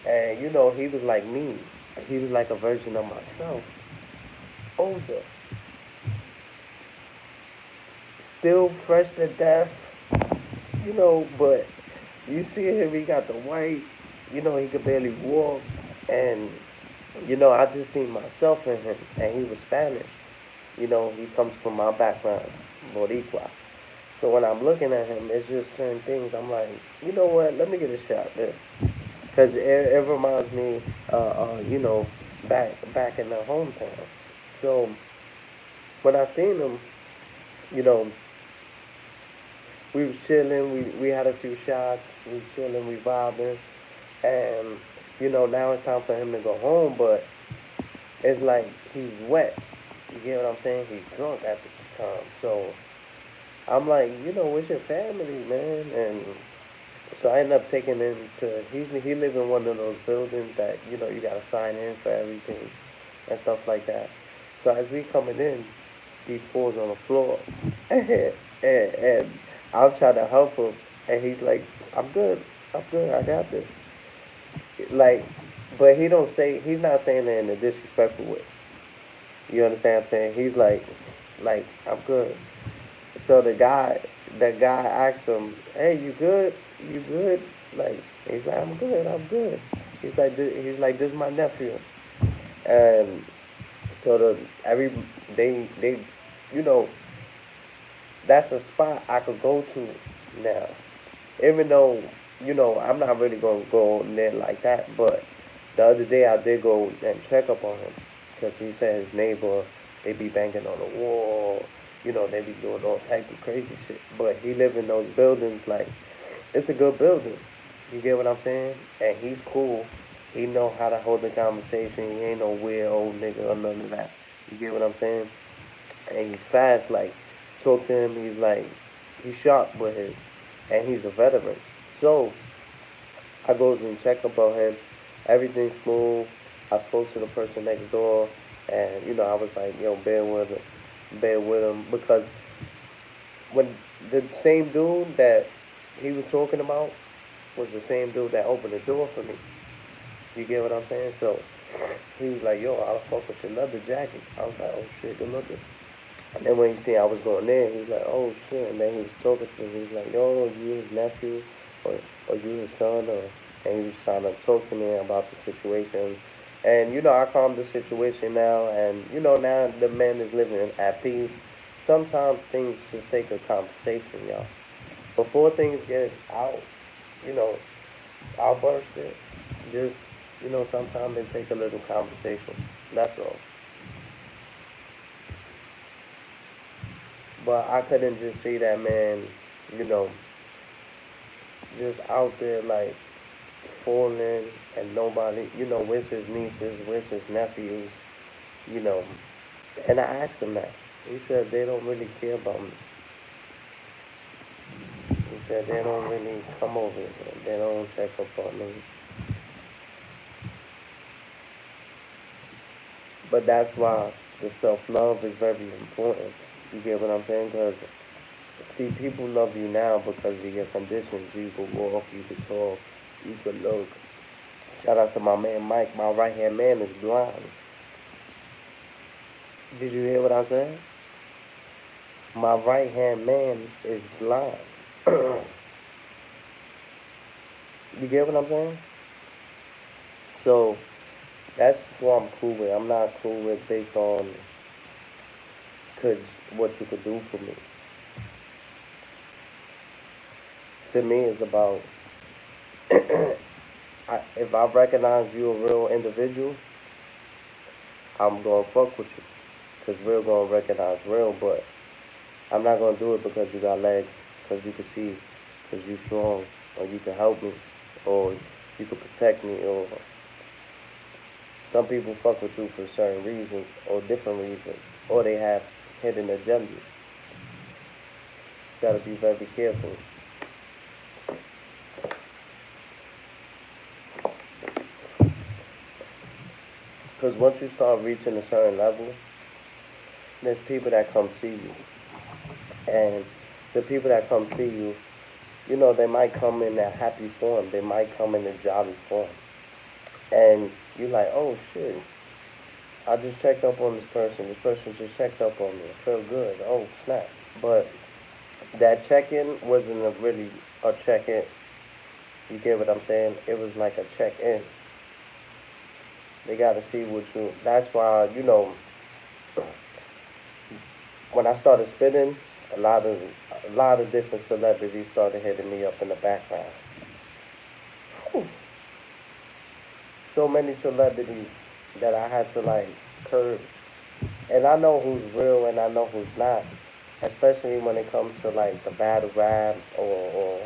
And he was like me. He was like a version of myself. Older. Still fresh to death. But you see him, he got the white, he could barely walk. And, I just seen myself in him. And he was Spanish. He comes from my background, Boricua. So when I'm looking at him, it's just certain things. I'm like, you know what? Let me get a shot there, because it reminds me, back in the hometown. So when I seen him, you know, we was chilling. We had a few shots. We was chilling. We vibing, and now it's time for him to go home. But it's like he's wet. You get what I'm saying? He's drunk at the time. So I'm like, where's your family, man? And so I ended up taking him to. He live in one of those buildings that you gotta sign in for everything and stuff like that. So as we coming in, he falls on the floor, and I'm trying to help him, and he's like, I'm good, I got this. Like, but he don't say, he's not saying it in a disrespectful way. You understand what I'm saying? He's like, I'm good. So the guy asked him, "Hey, you good? You good?" Like, he's like, "I'm good. I'm good." This is my nephew, and so they, you know, that's a spot I could go to now, even though I'm not really gonna go in there like that. But the other day I did go and check up on him because he said his neighbor, they be banging on the wall, they be doing all type of crazy shit. But he live in those buildings, like, it's a good building. You get what I'm saying? And he's cool. He know how to hold the conversation. He ain't no weird old nigga or none of that. You get what I'm saying? And he's fast. Like, talk to him. He's like, he's sharp with his, and he's a veteran. So I goes and check up on him. Everything's smooth. I spoke to the person next door, and I was like, yo, bear with him, because when the same dude that he was talking about was the same dude that opened the door for me. You get what I'm saying? So he was like, yo, I'll fuck with your leather jacket. I was like, oh shit, good looking. And then when he seen I was going there, he was like, oh shit. And then he was talking to me. He was like, yo, you his nephew, or you his son, and he was trying to talk to me about the situation. And I calmed the situation now, and now the man is living at peace. Sometimes things just take a conversation, y'all. Before things get out, you know, outbursted, just sometimes it take a little conversation. That's all. But I couldn't just see that man, you know, just out there like falling, and nobody, where's his nieces, where's his nephews, you know. And I asked him that. He said they don't really care about me. He said they don't really come over here. They don't check up on me. But that's why the self love is very important. You get what I'm saying? Because, see, people love you now because of your conditions. You could walk, you could talk, you could look. Shout out to my man Mike. My right hand man is blind. Did you hear what I said? My right hand man is blind. You get what I'm saying? So that's who I'm cool with. I'm not cool with based on cause what you could do for me. To me, it's about if I recognize you a real individual, I'm gonna fuck with you. Cause real gonna recognize real, but I'm not gonna do it because you got legs, cause you can see, cause you strong, or you can help me, or you can protect me, or some people fuck with you for certain reasons or different reasons, or they have hidden agendas. You gotta be very careful. Because once you start reaching a certain level, there's people that come see you. And the people that come see you, they might come in a happy form. They might come in a jolly form. And you're like, oh shit, I just checked up on this person. This person just checked up on me. I feel good. Oh snap. But that check-in wasn't really a check-in. You get what I'm saying? It was like a check-in. They got to see what you. That's why when I started spitting, a lot of a lot of different celebrities started hitting me up in the background. Whew. So many celebrities that I had to like curb, and I know who's real and I know who's not. Especially when it comes to like the battle rap, or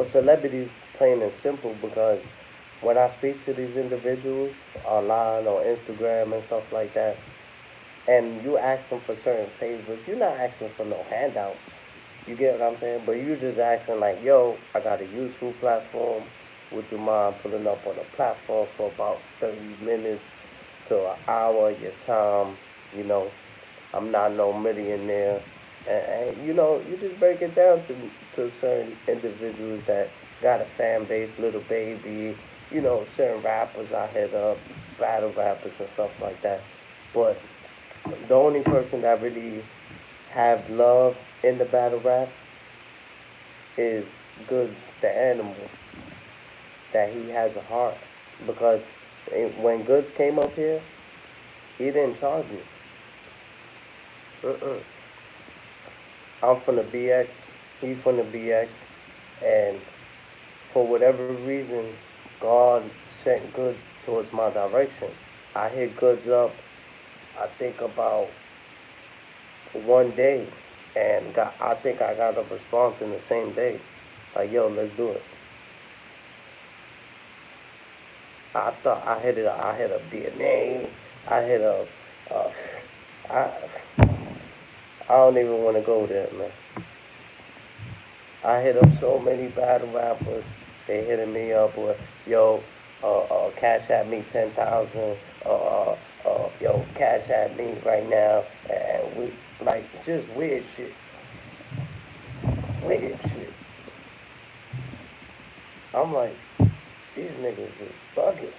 celebrities, plain and simple, because when I speak to these individuals online or Instagram and stuff like that, and you ask them for certain favors, you're not asking for no handouts. You get what I'm saying? But you just asking like, yo, I got a YouTube platform. Would you mind pulling up on a platform for about 30 minutes to an hour of your time? You know, I'm not no millionaire. And you know, you just break it down to certain individuals that got a fan base, Little Baby, you know, certain rappers I hit up, battle rappers and stuff like that. But the only person that really have love in the battle rap is Goods the Animal, that he has a heart. Because when Goods came up here, he didn't charge me. Mm-mm. I'm from the BX, he from the BX, and for whatever reason, God sent Goods towards my direction. I hit Goods up, I think about one day, and I think I got a response in the same day. Like, yo, let's do it. I hit it. I hit up DNA. I hit up. Uh, I I don't even want to go there, man. I hit up so many battle rappers. They hitting me up with, yo, cash at me 10,000. Yo, cash at me right now, and we like just weird shit. I'm like, these niggas is bugging.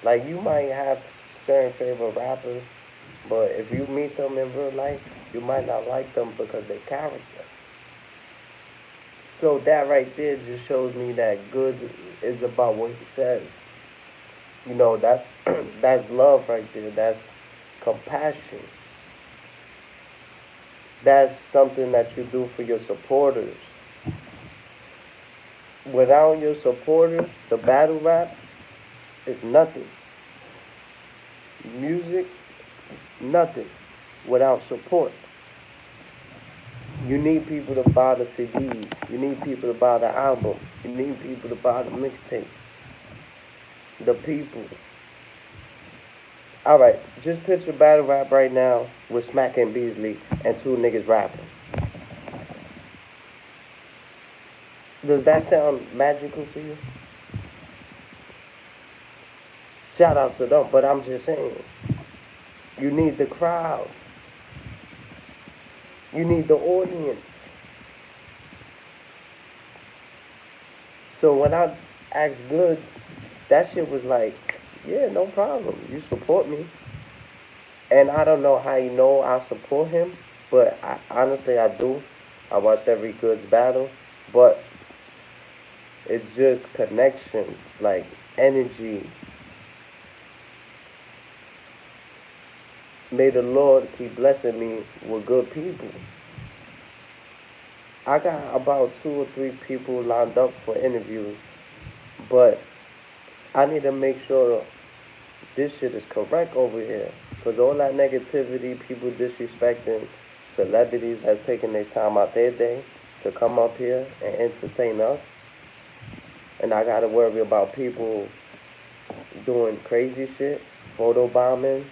Like, you might have certain favorite rappers, but if you meet them in real life, you might not like them because they character. So that right there just shows me that Goods is about what he says. You know, that's that's love right there. That's compassion. That's something that you do for your supporters. Without your supporters, the battle rap is nothing. Music, nothing. Without support. You need people to buy the CDs. You need people to buy the album. You need people to buy the mixtape. The people. Alright, just picture battle rap right now with Smack and Beasley and two niggas rapping. Does that sound magical to you? Shout outs to them, but I'm just saying, you need the crowd. You need the audience. So when I asked Goods, that shit was like, yeah, no problem. You support me. And I don't know how you know I support him, but honestly, I do. I watched every Goods battle, but it's just connections, like energy. May the Lord keep blessing me with good people. I got about 2 or 3 people lined up for interviews, but I need to make sure this shit is correct over here. Because all that negativity, people disrespecting celebrities that's taking their time out their day to come up here and entertain us. And I got to worry about people doing crazy shit, photo bombing,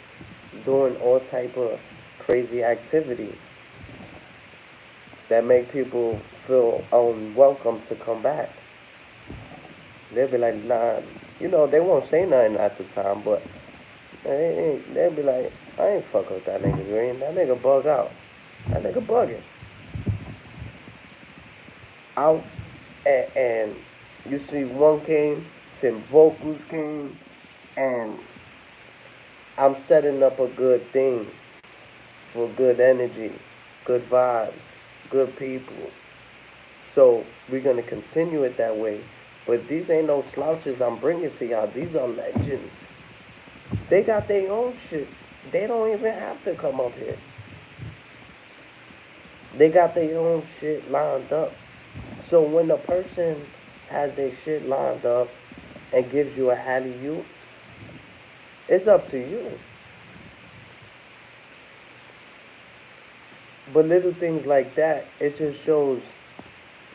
doing all type of crazy activity that make people feel unwelcome to come back. They'll be like, nah, you know, they won't say nothing at the time, but they'll be like, I ain't fuck with that nigga Green. That nigga bug out. That nigga bugging. Out, and you see one came, some vocals came, and I'm setting up a good thing for good energy, good vibes, good people. So we're gonna continue it that way. But these ain't no slouches I'm bringing to y'all. These are legends. They got their own shit. They don't even have to come up here. They got their own shit lined up. So when a person has their shit lined up and gives you a alley-oop, it's up to you. But little things like that, it just shows,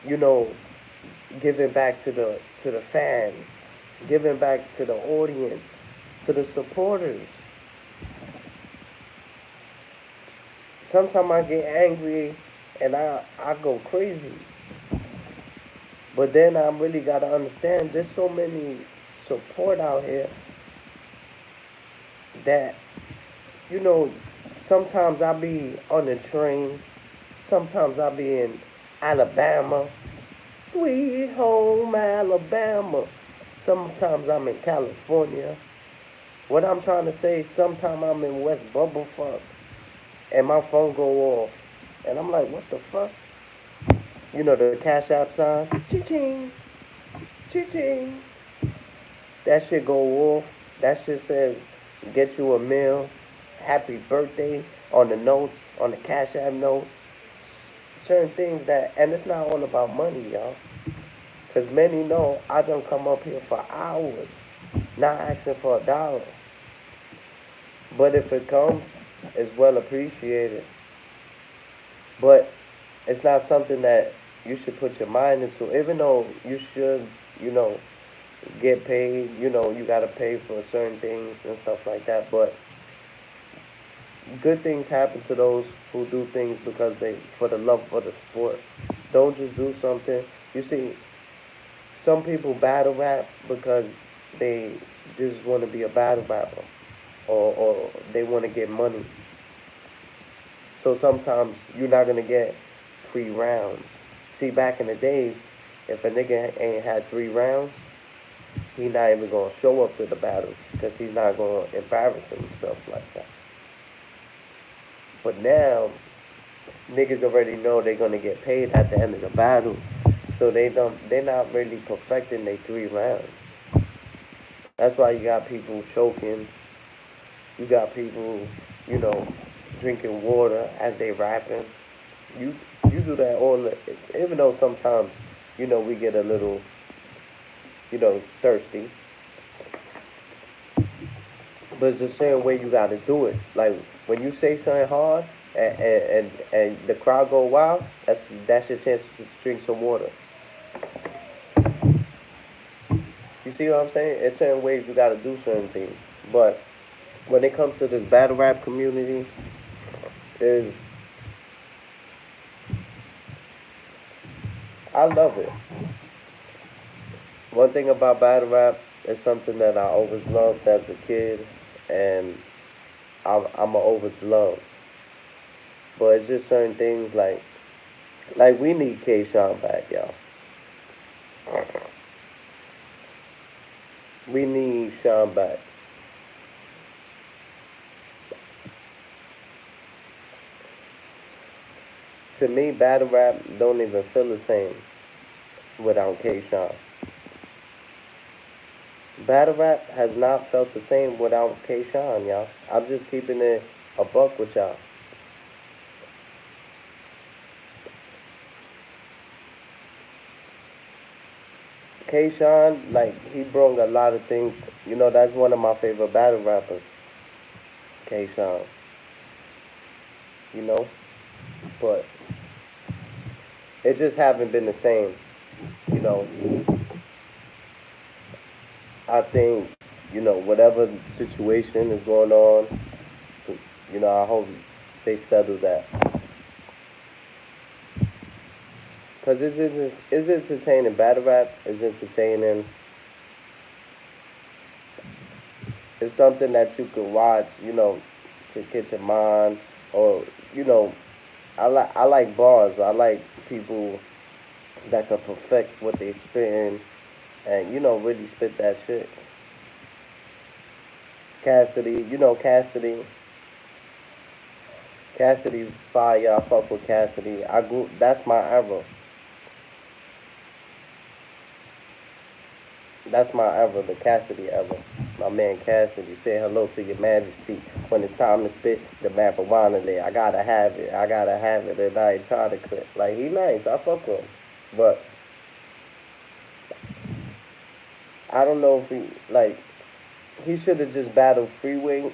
you know, giving back to the fans, giving back to the audience, to the supporters. Sometimes I get angry and I go crazy. But then I really gotta understand there's so many support out here that, you know, Sometimes I be on the train. Sometimes I be in Alabama. Sweet home Alabama. Sometimes I'm in California. What I'm trying to say, sometimes I'm in West Bumblefuck and my phone go off. And I'm like, what the fuck? You know the Cash App sign? Ching, ching. That shit go off. That shit says, get you a meal. Happy birthday on the notes, on the Cash App note. Certain things that, and it's not all about money, y'all. Because many know I don't come up here for hours, not asking for a dollar. But if it comes, it's well appreciated. But it's not something that you should put your mind into, even though you should, you know, get paid, you got to pay for certain things and stuff like that. But good things happen to those who do things because they, for the love for the sport. Don't just do something. You see, some people battle rap because they just want to be a battle rapper, or they want to get money. So sometimes you're not gonna get 3 rounds. See, back in the days, if a nigga ain't had 3 rounds, he not even gonna show up to the battle because he's not gonna embarrass himself like that. But now, niggas already know they're gonna get paid at the end of the battle, so they're not really perfecting their 3 rounds. That's why you got people choking. You got people, you know, drinking water as they rapping. You you do that all the, it's, even though sometimes, we get a little, thirsty. But it's the same way you gotta do it. Like when you say something hard and the crowd go wild, that's your chance to drink some water. You see what I'm saying? In certain ways you gotta do certain things. But when it comes to this battle rap community, is I love it. One thing about battle rap is something that I always loved as a kid, and I'm always love. But it's just certain things like we need K. Sean back, y'all. We need Sean back. To me, battle rap don't even feel the same without K. Sean. Battle rap has not felt the same without K. Sean, y'all. I'm just keeping it a buck with y'all. K. Sean, like, he brought a lot of things. That's one of my favorite battle rappers, K. Sean. You know? But it just haven't been the same. You know, I think, whatever situation is going on, I hope they settle that. Because it's entertaining. Battle rap is entertaining. It's something that you could watch, to get your mind. Or, you know, I like bars. I like people that can perfect what they spitting and, really spit that shit. Cassidy, Cassidy. Cassidy fire. I fuck with Cassidy. That's my era. That's my era, the Cassidy era. My man Cassidy, say hello to your majesty. When it's time to spit the marijuana there, I gotta have it. I gotta have it. And I ain't trying to quit. Like, he nice. I fuck with him. But I don't know if he should have just battled Freeway,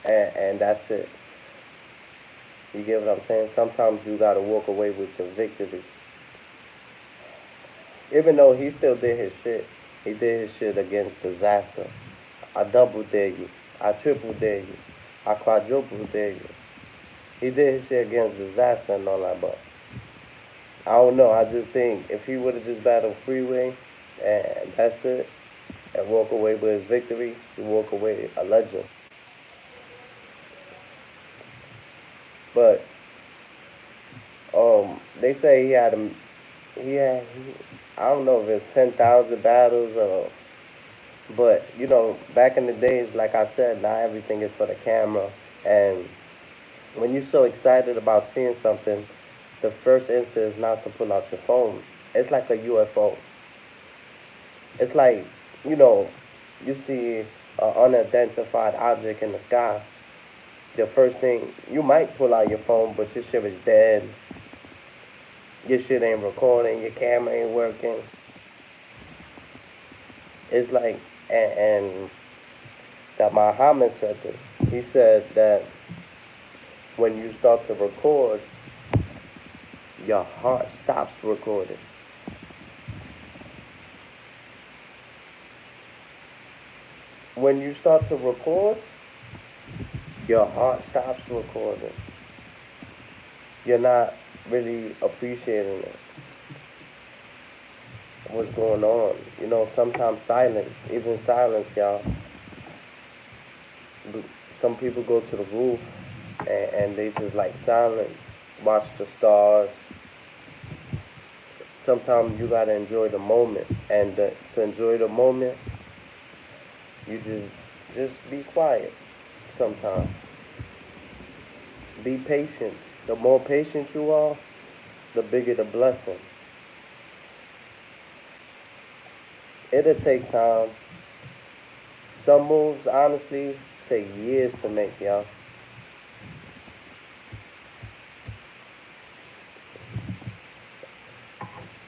and that's it. You get what I'm saying? Sometimes you gotta walk away with your victory. Even though he still did his shit. He did his shit against disaster. I double dare you. I triple dare you. I quadruple dare you. He did his shit against disaster and all that, but I don't know. I just think if he would have just battled Freeway and that's it, and walk away with his victory, he walk away a legend. But they say he had a he had he, I don't know if it's 10,000 battles or, but back in the days, like I said, not everything is for the camera. And when you're so excited about seeing something, the first instinct is not to pull out your phone. It's like a UFO. It's like, you know, you see an unidentified object in the sky. The first thing, you might pull out your phone, but your shit is dead. Your shit ain't recording, your camera ain't working. It's like, and that Muhammad said this. He said that when you start to record, your heart stops recording. When you start to record, your heart stops recording. You're not really appreciating it. What's going on? Sometimes silence, even silence, y'all. Some people go to the roof and they just like silence, watch the stars. Sometimes you gotta enjoy the moment, and to enjoy the moment, you just be quiet. Sometimes be patient. The more patient you are, the bigger the blessing. It'll take time. Some moves, honestly, take years to make, y'all.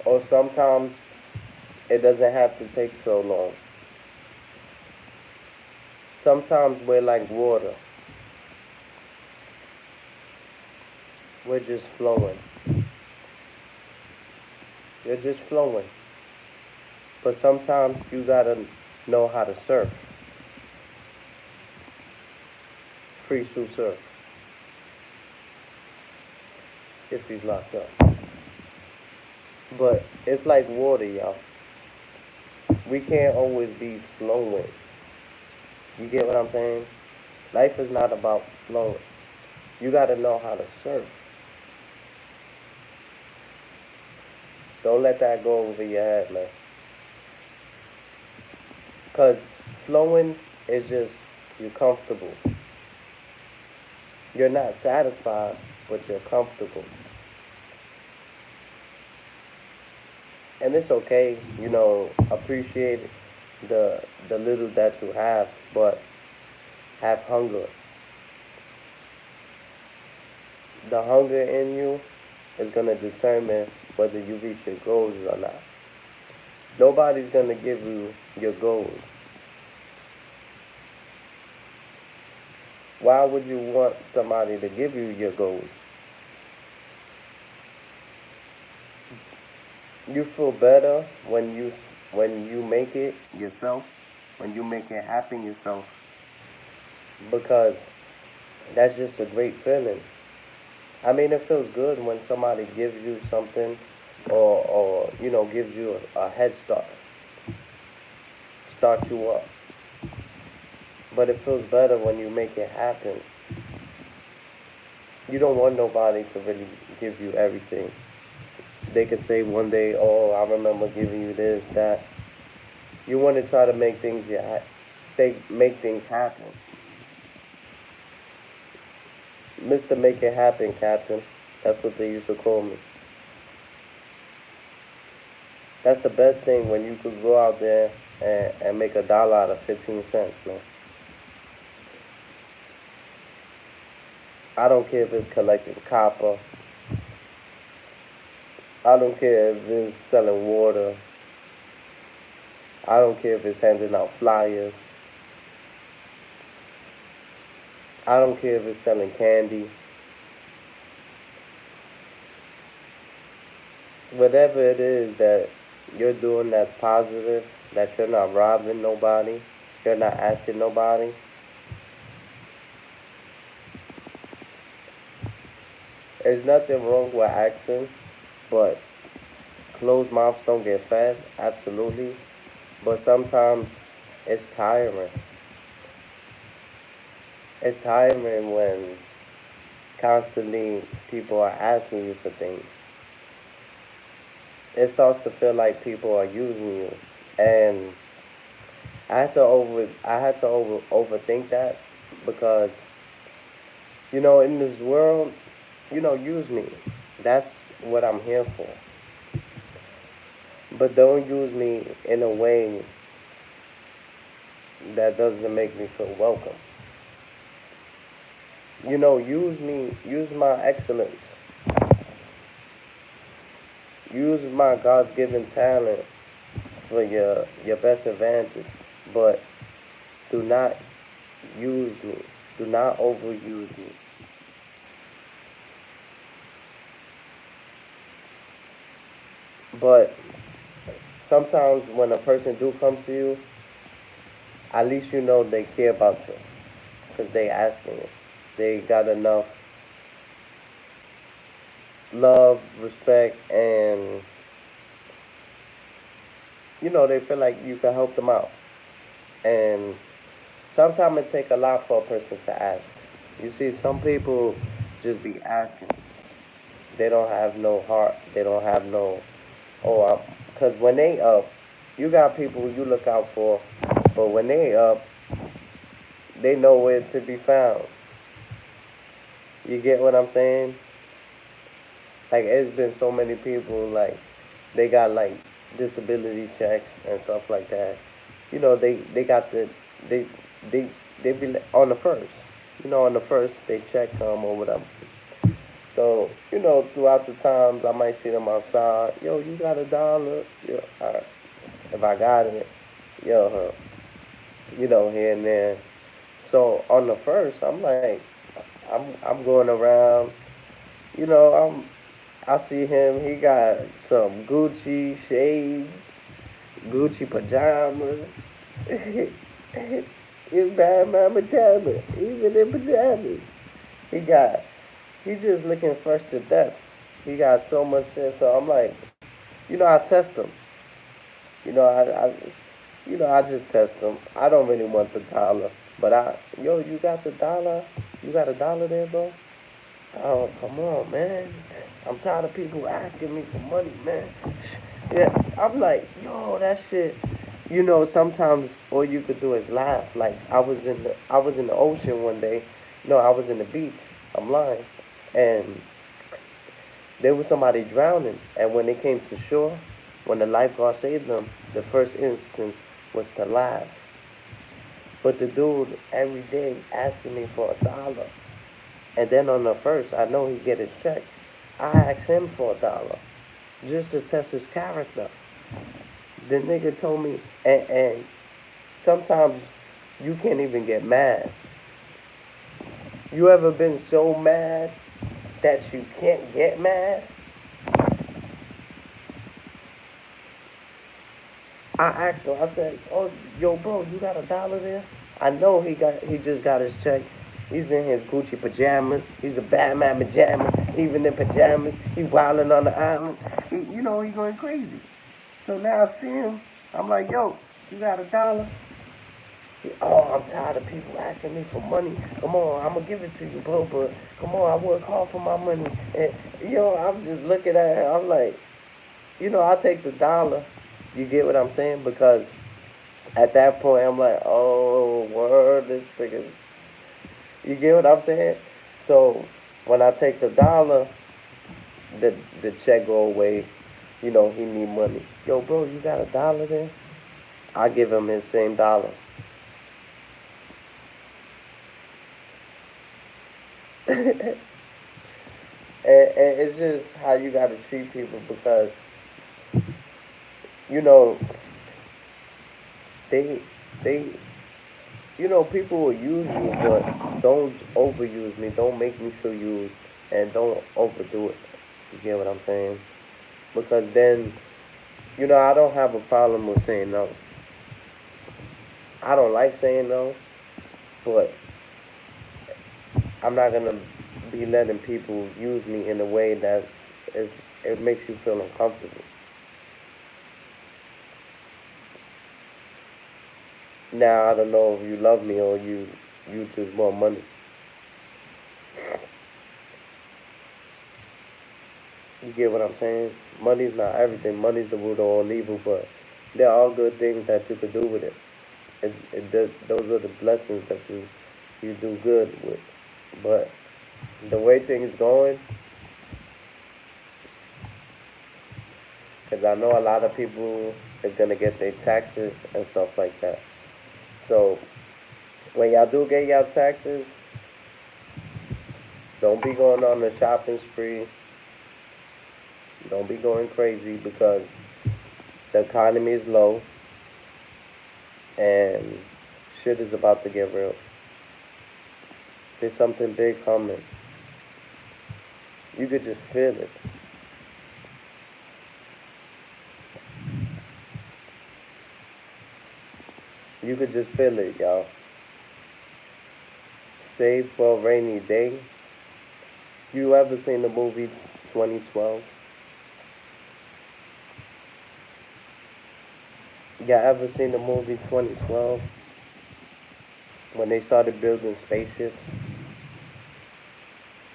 Or sometimes it doesn't have to take so long. Sometimes we're like water. We're just flowing. You're just flowing. But sometimes you gotta know how to surf. Free Sue surf. If he's locked up. But it's like water, y'all. We can't always be flowing. You get what I'm saying? Life is not about flowing. You gotta know how to surf. Don't let that go over your head, man. Because flowing is just, you're comfortable. You're not satisfied, but you're comfortable. And it's okay, appreciate the little that you have, but have hunger. The hunger in you is gonna determine whether you reach your goals or not. Nobody's gonna give you your goals. Why would you want somebody to give you your goals? You feel better when you make it yourself, when you make it happen yourself, because that's just a great feeling. I mean, it feels good when somebody gives you something, or gives you a head start, start you up. But it feels better when you make it happen. You don't want nobody to really give you everything. They could say one day, "Oh, I remember giving you this, that." You want to try to make make things happen. Mr. Make It Happen, Captain. That's what they used to call me. That's the best thing, when you could go out there and make $1 out of 15 cents, man. I don't care if it's collecting copper. I don't care if it's selling water. I don't care if it's handing out flyers. I don't care if it's selling candy. Whatever it is that you're doing that's positive, that you're not robbing nobody, you're not asking nobody, there's nothing wrong with asking, but closed mouths don't get fed, absolutely. But sometimes it's tiring. It's tiring when constantly people are asking you for things, it starts to feel like people are using you. And I had to overthink that because in this world, use me. That's what I'm here for. But don't use me in a way that doesn't make me feel welcome. Use me, use my excellence, use my God's given talent for your best advantage. But do not use me. Do not overuse me. But sometimes when a person do come to you, at least they care about you because they asking you. They got enough love, respect, and they feel like you can help them out. And sometimes it take a lot for a person to ask. You see, some people just be asking. They don't have no heart. They don't have no. Oh, because when they up, you got people you look out for, but when they up, they know where to be found. You get what I'm saying? Like it's been so many people like they got like disability checks and stuff like that. They got they they they be on the first. On the first they check them or whatever. So throughout the times I might see them outside. Yo, you got $1? Yo, all right. If I got it, yo, here and there. So on the first, I'm like, I'm going around. You know, I'm I see him. He got some Gucci shades, Gucci pajamas. His Batman pajamas, even in pajamas. He got. He just looking fresh to death. He got so much shit. So I'm like, I test him. I just test him. I don't really want the dollar, but you got the dollar? You got $1 there, bro? Oh, come on, man. I'm tired of people asking me for money, man. Yeah, I'm like, yo, that shit. Sometimes all you could do is laugh. Like I was in the ocean one day. No, I was in the beach. I'm lying, and there was somebody drowning. And when they came to shore, when the lifeguard saved them, the first instance was to laugh. But the dude every day asking me for $1. And then on the first, I know he get his check. I asked him for $1 just to test his character. The nigga told me, and sometimes you can't even get mad. You ever been so mad that you can't get mad? I asked him, I said, oh, yo, bro, you got $1 there? I know he just got his check. He's in his Gucci pajamas. He's a Batman pajama. Even in pajamas, he wilding on the island. He going crazy. So now I see him. I'm like, yo, you got $1? Oh, I'm tired of people asking me for money. Come on, I'm gonna give it to you, bro. But come on, I work hard for my money. And I'm just looking at him. I'm like, I take the dollar. You get what I'm saying? Because at that point, I'm like, oh, word, this nigga. You get what I'm saying? So when I take the dollar, the check go away. He need money. Yo, bro, you got $1 there? I give him his same dollar. And it's just how you got to treat people because you know they they people will use you, but don't overuse me. Don't make me feel used, and don't overdo it. You get what I'm saying? Because then I don't have a problem with saying no. I don't like saying no, but I'm not gonna be letting people use me in a way it makes you feel uncomfortable. Now I don't know if you love me or you just want money. You get what I'm saying? Money's not everything. Money's the root of all evil, but there are good things that you could do with it. Those are the blessings that you do good with. But the way things going, because I know a lot of people is gonna get their taxes and stuff like that. So when y'all do get y'all taxes, don't be going on a shopping spree. Don't be going crazy because the economy is low and shit is about to get real. There's something big coming. You could just feel it. You could just feel it, y'all. Save for a rainy day. You ever seen the movie 2012? Y'all ever seen the movie 2012? When they started building spaceships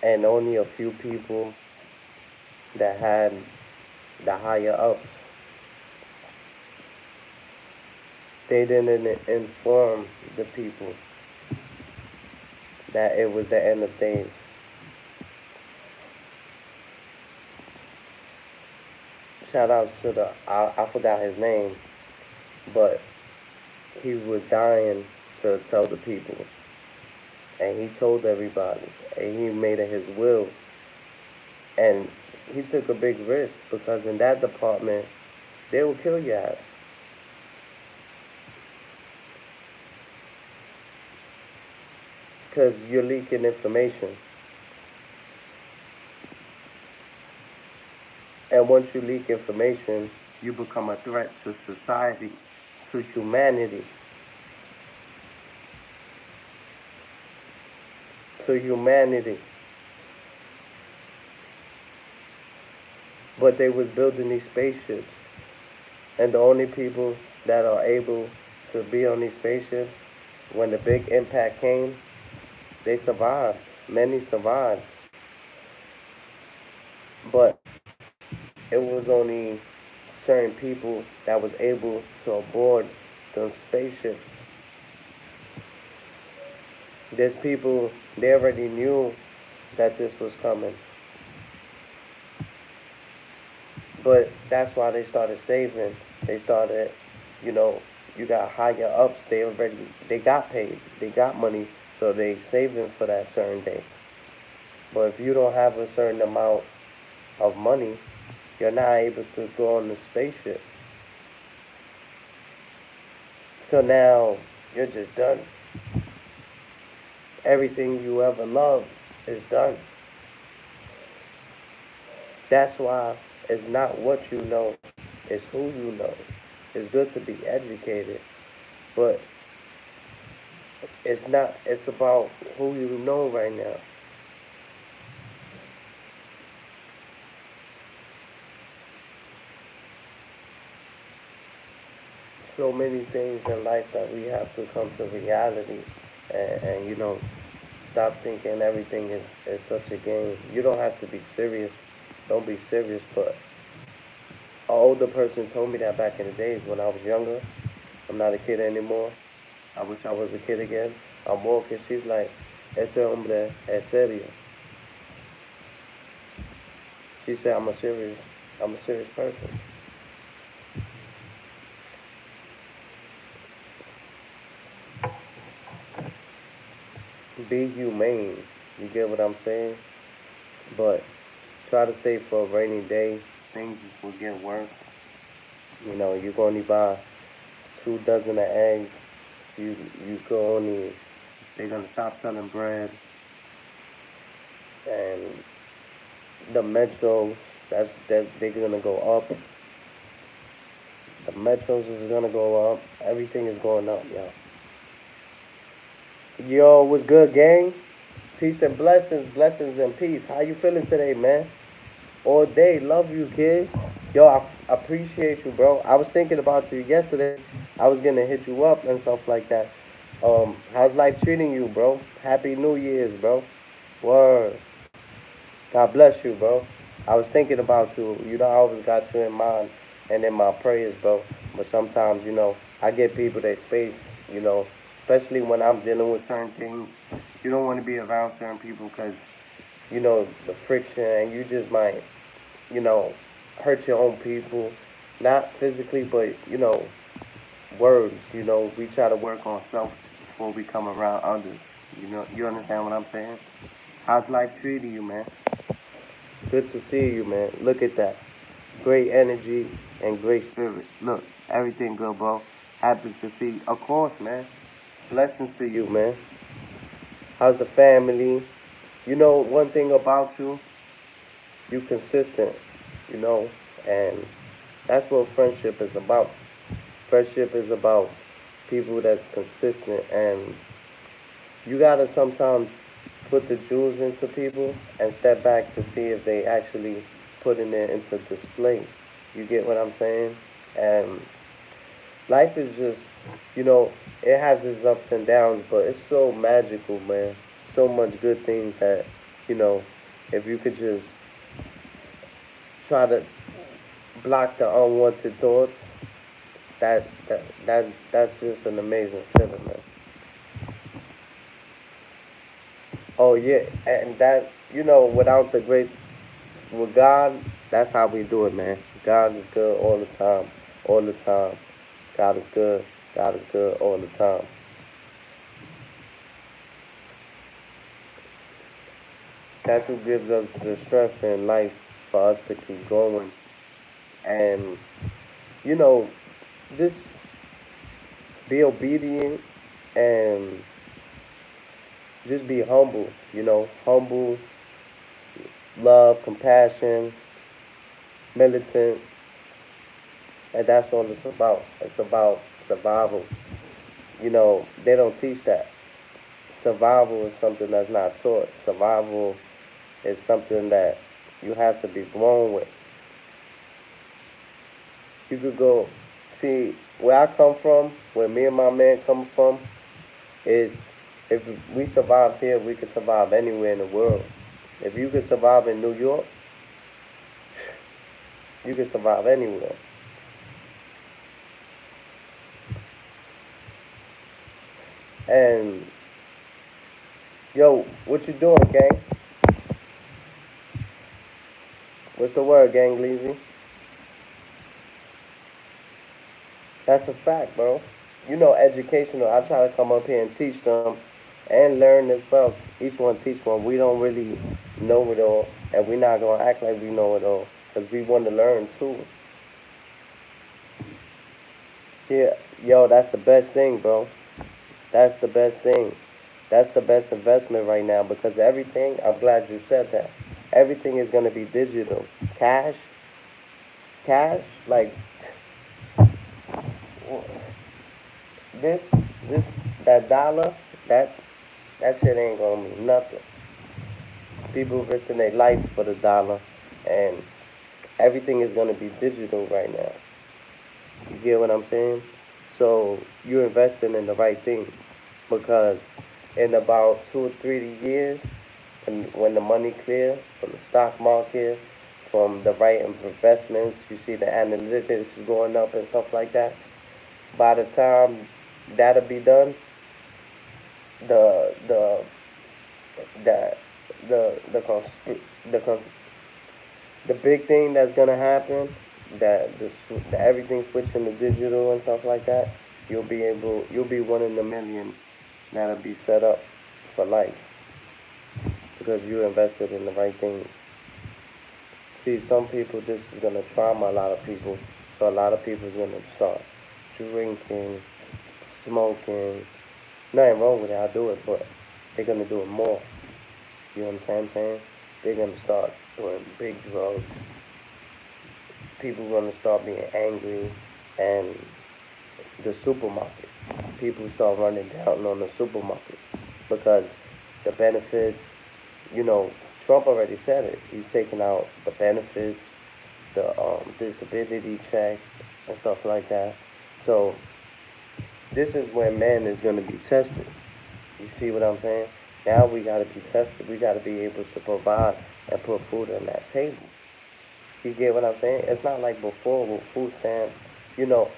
and only a few people that had the higher ups, they didn't inform the people that it was the end of days. Shout outs to I forgot his name, but he was dying to tell the people. And he told everybody. And he made it his will. And he took a big risk because in that department, they will kill your ass. Because you're leaking information. And once you leak information, you become a threat to society, to humanity. To humanity. But they was building these spaceships. And the only people that are able to be on these spaceships, when the big impact came, they survived. Many survived. But it was only certain people that was able to aboard the spaceships. There's people, they already knew that this was coming. But that's why they started saving. They started, you know, you got higher ups, they got paid. They got money, so they saving for that certain day. But if you don't have a certain amount of money, you're not able to go on the spaceship. So now you're just done. Everything you ever loved is done. That's why it's not what you know, it's who you know. It's good to be educated, but it's about who you know right now. So many things in life that we have to come to reality and stop thinking everything is such a game. You don't have to be serious. Don't be serious, but an older person told me that back in the days when I was younger. I'm not a kid anymore. I wish I was a kid again. I'm walking. She's like, ese hombre es serio. She said, I'm a serious person. Be humane. You get what I'm saying? But try to save for a rainy day. Things will get worse. You can only buy 2 dozen of eggs. You can only they're gonna stop selling bread and the metros that they're gonna go up. The metros is gonna go up. Everything is going up, yo. Yo, what's good, gang? Peace and blessings and peace. How you feeling today, man? All day, love you, kid. Yo, I appreciate you, bro. I was thinking about you yesterday. I was gonna hit you up and stuff like that. How's life treating you, bro? Happy New Year's, bro. Word. God bless you, bro. I was thinking about you. You know, I always got you in mind and in my prayers, bro. But sometimes, I get people their space, especially when I'm dealing with certain things. You don't want to be around certain people because, the friction, and you just might, you know, hurt your own people. Not physically, but, words. We try to work on self before we come around others. You understand what I'm saying? How's life treating you, man? Good to see you, man. Look at that. Great energy and great spirit. Look, everything good, bro. Happy to see. Of course, man. Blessings to you, man. How's the family? One thing about you, you consistent, you know, and that's what friendship is about. Friendship is about people that's consistent, and you gotta sometimes put the jewels into people and step back to see if they actually putting it into display. You get what I'm saying? And life is just, you know, it has its ups and downs, but it's so magical, man. So much good things that, you know, if you could just try to block the unwanted thoughts, that's just an amazing feeling, man. Oh yeah, and that without the grace with God, that's how we do it, man. God is good all the time, all the time. God is good. God is good all the time. That's who gives us the strength in life for us to keep going. And you know, just be obedient and just be humble. Humble, love, compassion, militant, and that's all it's about. It's about survival. They don't teach that. Survival is something that's not taught. Survival is something that you have to be born with. You could go see where I come from, where me and my man come from, is if we survive here, we can survive anywhere in the world. If you can survive in New York, you can survive anywhere. And yo, what you doing, gang? What's the word, gang, Leezy? That's a fact, bro. Educational. I try to come up here and teach them and learn as well. Each one teach one. We don't really know it all, and we're not gonna act like we know it all, cause we want to learn too. Yeah, yo, that's the best thing, bro. That's the best thing. That's the best investment right now because everything. I'm glad you said that. Everything is gonna be digital. Cash, cash, like this, this, that dollar, that that shit ain't gonna mean nothing. People risking their life for the dollar, and everything is gonna be digital right now. You get what I'm saying? So you're investing in the right things because in about 2 or 3 years, when the money clear from the stock market, from the right investments, you see the analytics going up and stuff like that. By the time that'll be done, the the the the the big thing that's gonna happen, that that everything switching to digital and stuff like that, you'll be one in a million that'll be set up for life because you invested in the right things. See, some people, this is gonna trauma a lot of people, so a lot of people is gonna start drinking, smoking. Nothing wrong with it. I do it, but they're gonna do it more. You understand what I'm saying? They're gonna start doing big drugs. People gonna start being angry, and the supermarkets. People start running down on the supermarkets because the benefits. Trump already said it. He's taking out the benefits, the disability checks, and stuff like that. So this is when man is gonna be tested. You see what I'm saying? Now we gotta be tested. We gotta be able to provide and put food on that table. You get what I'm saying? It's not like before with food stamps.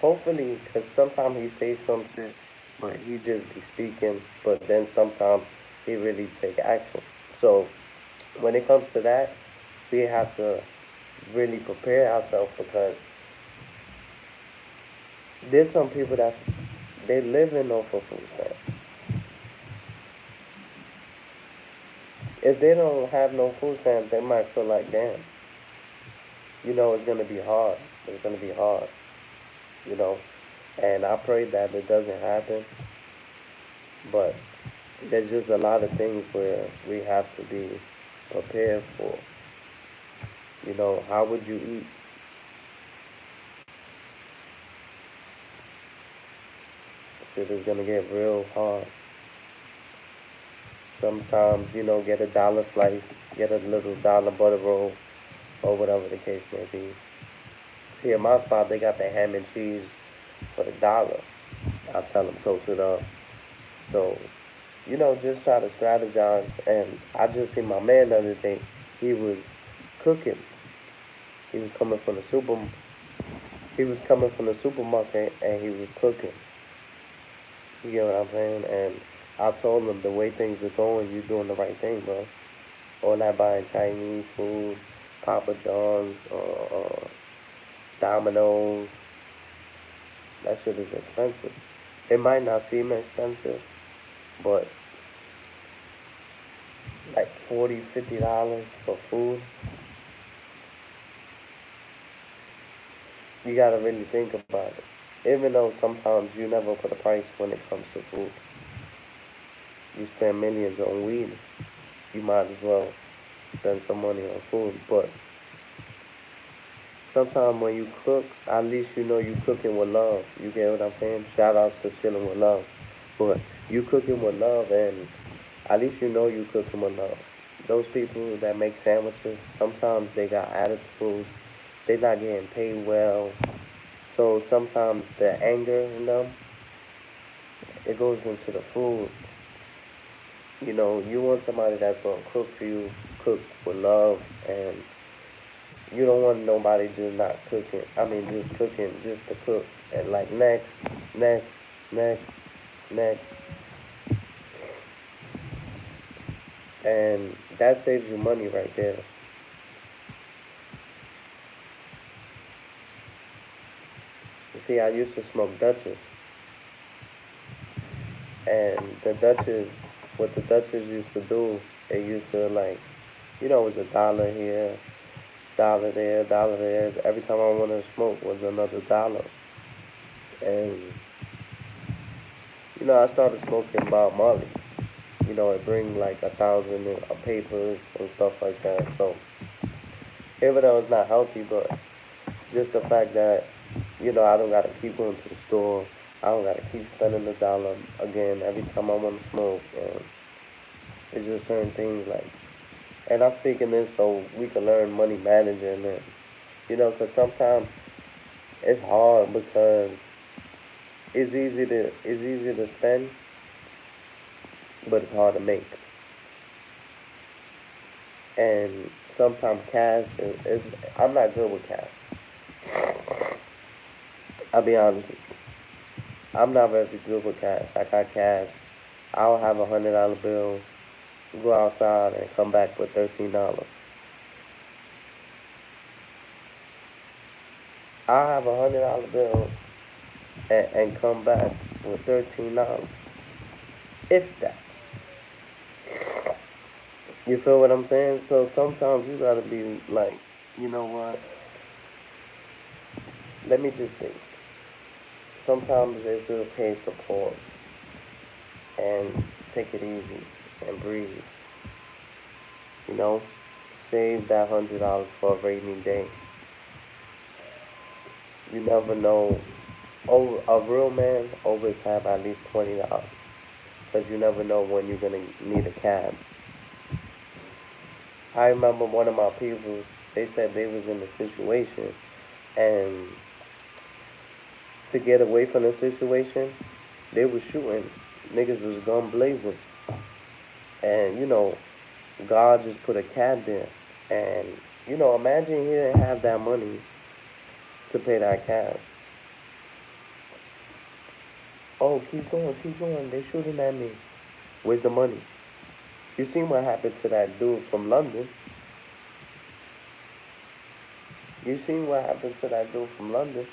Hopefully, because sometimes he say some shit, but he just be speaking, but then sometimes he really take action. So when it comes to that, we have to really prepare ourselves because there's some people they living off of food stamps. If they don't have no food stamps, they might feel like, damn, it's gonna be hard. It's gonna be hard, you know. And I pray that it doesn't happen, but there's just a lot of things where we have to be prepared for. How would you eat? Shit is gonna get real hard. Sometimes, get a dollar slice, get a little dollar butter roll, or whatever the case may be. See, at my spot, they got the ham and cheese for the dollar. I tell them toast it up. So, just try to strategize. And I just seen my man the other day. He was cooking. He was coming from the super. He was coming from the supermarket and he was cooking. You get what I'm saying? And I told him the way things are going, you're doing the right thing, bro. Or not buying Chinese food, Papa John's, or Domino's. That shit is expensive. It might not seem expensive, but like $40, $50 for food, you gotta really think about it. Even though sometimes you never put a price when it comes to food. You spend millions on weed, you might as well spend some money on food. But sometimes when you cook, at least you know you cooking with love. You get what I'm saying? Shout outs to chilling with love. But you cooking with love, and at least you know you cooking with love. Those people that make sandwiches, sometimes they got attitudes. They not getting paid well. So sometimes the anger in them, it goes into the food. You want somebody that's gonna cook for you, cook with love, and you don't want nobody just not cooking. I mean, just cooking just to cook. And like next, next, next, next. And that saves you money right there. You see, I used to smoke Dutchess. And what the Dutchess used to do, it used to like, it was a dollar here, dollar there, dollar there. Every time I wanted to smoke was another dollar. And, I started smoking Bob Marley. It bring like 1,000 papers and stuff like that. So even though it's not healthy, but just the fact that, I don't gotta keep going to the store. I don't gotta keep spending the dollar again every time I want to smoke. And it's just certain things like, and I'm speaking this so we can learn money managing and, because sometimes it's hard because it's easy to spend, but it's hard to make. And sometimes cash is I'm not good with cash. I'll be honest with you. I'm not very good with cash. I got cash. I'll have $100 bill, go outside and come back with $13. I'll have $100 bill and come back with $13. If that. You feel what I'm saying? So sometimes you gotta be like, you know what? Let me just think. Sometimes it's okay to pause and take it easy and breathe. You know, save that $100 for a rainy day. You never know. Oh, a real man always have at least $20 because you never know when you're gonna need a cab. I remember one of my peoples. They said they was in a situation, and to get away from the situation, they was shooting. Niggas was gun blazing, and God just put a cab there, and Imagine he didn't have that money to pay that cab. Oh, keep going, keep going. They shooting at me. Where's the money? You seen what happened to that dude from London? You seen what happened to that dude from London?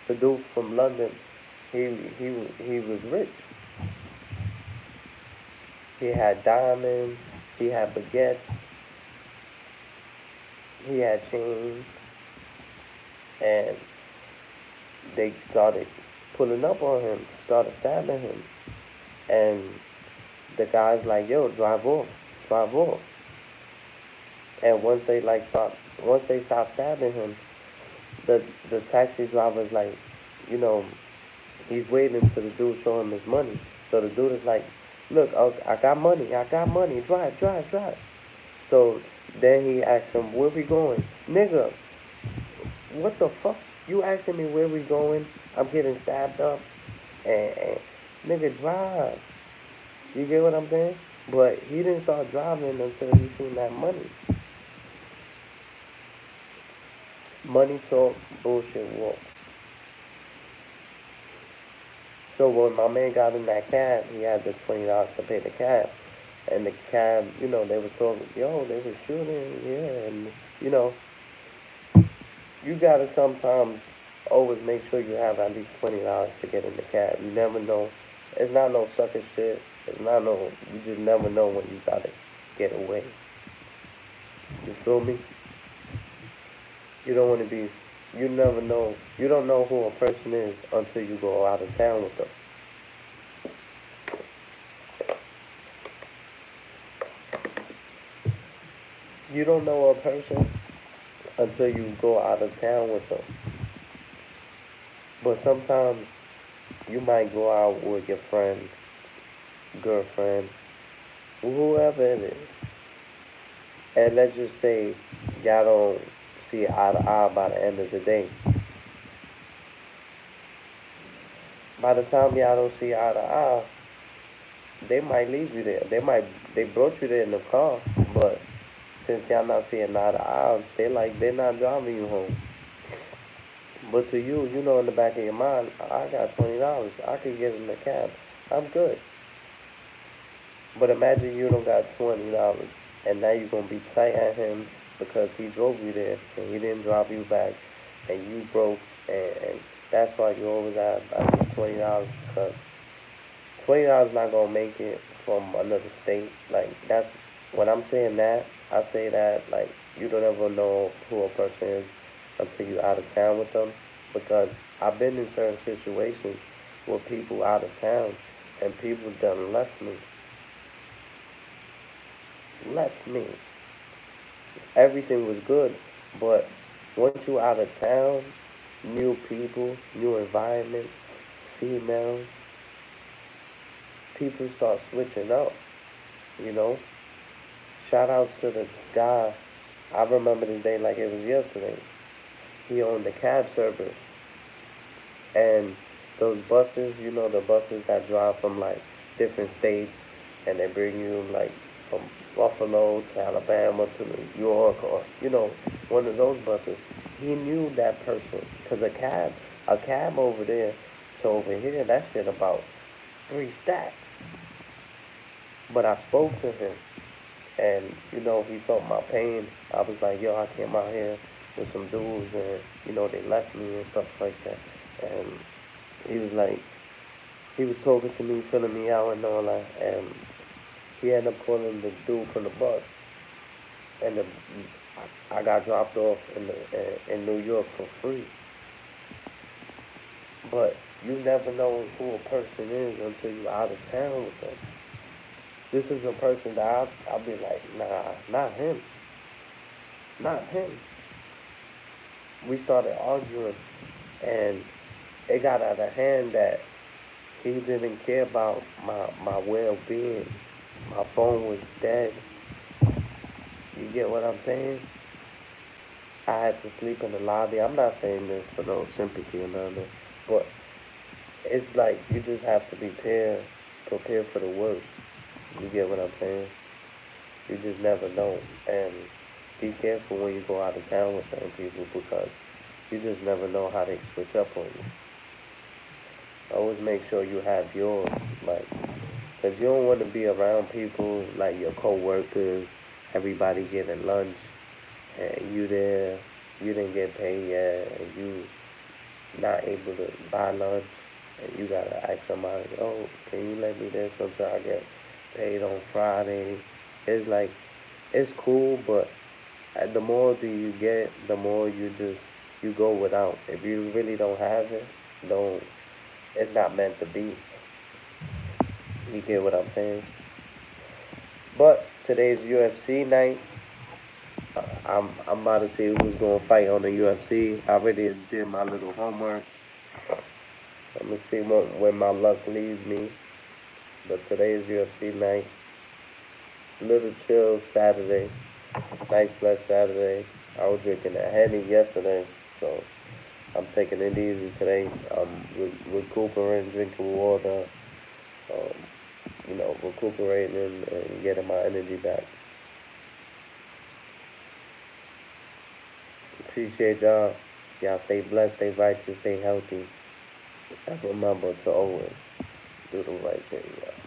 The dude from London, he was rich. He had diamonds. He had baguettes. He had chains, and they started pulling up on him, started stabbing him, and the guy's like, "Yo, drive off, drive off." And once they stop stabbing him, the taxi driver's like, you know, he's waiting until the dude show him his money. So the dude is like, "Look, I got money, drive, drive, drive." So then he asks him, "Where we going?" "Nigga, what the fuck? You asking me where we going? I'm getting stabbed up, and nigga, drive." You get what I'm saying? But he didn't start driving until he seen that money. Money talk, bullshit walks. So when my man got in that cab, he had the $20 to pay the cab. And the cab, they was talking, yo, they was shooting, yeah, and you know, you gotta sometimes always make sure you have at least $20 to get in the cab. You never know. It's not no sucker shit. It's not no. You just never know when you gotta get away. You feel me? You don't want to be. You never know. You don't know who a person is until you go out of town with them. You don't know a person until you go out of town with them. But sometimes you might go out with your friend, girlfriend, whoever it is. And let's just say y'all don't see eye to eye by the end of the day. By the time y'all don't see eye to eye, they might leave you there. They brought you there in the car, but since y'all not seeing eye to eye, they're not driving you home. But to you, in the back of your mind, I got $20. I could get in the cab. I'm good. But imagine you don't got $20 and now you're gonna be tight at him because he drove you there and he didn't drive you back and you broke, and that's why you always have at least $20 because $20 not gonna make it from another state. Like that's when I'm saying that, I say that like you don't ever know who a person is until you out of town with them, because I've been in certain situations with people out of town and people done left me. Everything was good, but once you out of town, new people, new environments, females, people start switching up, you know. Shout outs to the guy. I remember this day like it was yesterday. He owned the cab service. And those buses, the buses that drive from like different states and they bring you like from Buffalo to Alabama to New York, or one of those buses. He knew that person because a cab over there to over here, that shit about 3 stacks. But I spoke to him, and he felt my pain. I was like, yo, I came out here with some dudes, and they left me and stuff like that. And he was like, he was talking to me, filling me out and all that, and he ended up calling the dude from the bus, and I got dropped off in New York for free. But you never know who a person is until you're out of town with them. This is a person that I'll be like, nah, not him, not him. We started arguing, and it got out of hand that he didn't care about my well-being. My phone was dead. You get what I'm saying? I had to sleep in the lobby. I'm not saying this for no sympathy or nothing, but it's like you just have to be prepared for the worst. You get what I'm saying? You just never know. And Be careful when you go out of town with certain people because you just never know how they switch up on you. Always make sure you have yours, like, because you don't want to be around people like your coworkers, everybody getting lunch, and you there, you didn't get paid yet, and you not able to buy lunch, and you gotta ask somebody, oh, can you let me this until I get paid on Friday? It's like, it's cool, but the more that you get, the more you go without. If you really don't have it, don't. It's not meant to be. You get what I'm saying? But today's UFC night. I'm about to see who's gonna fight on the UFC. I already did my little homework. I'm gonna see where my luck leads me. But today's UFC night. Little chill Saturday. Nice blessed Saturday. I was drinking a Henny yesterday, so I'm taking it easy today. I'm recuperating, drinking water, um, recuperating and getting my energy back. Appreciate y'all. Y'all stay blessed, stay righteous, stay healthy. And remember to always do the right thing, y'all.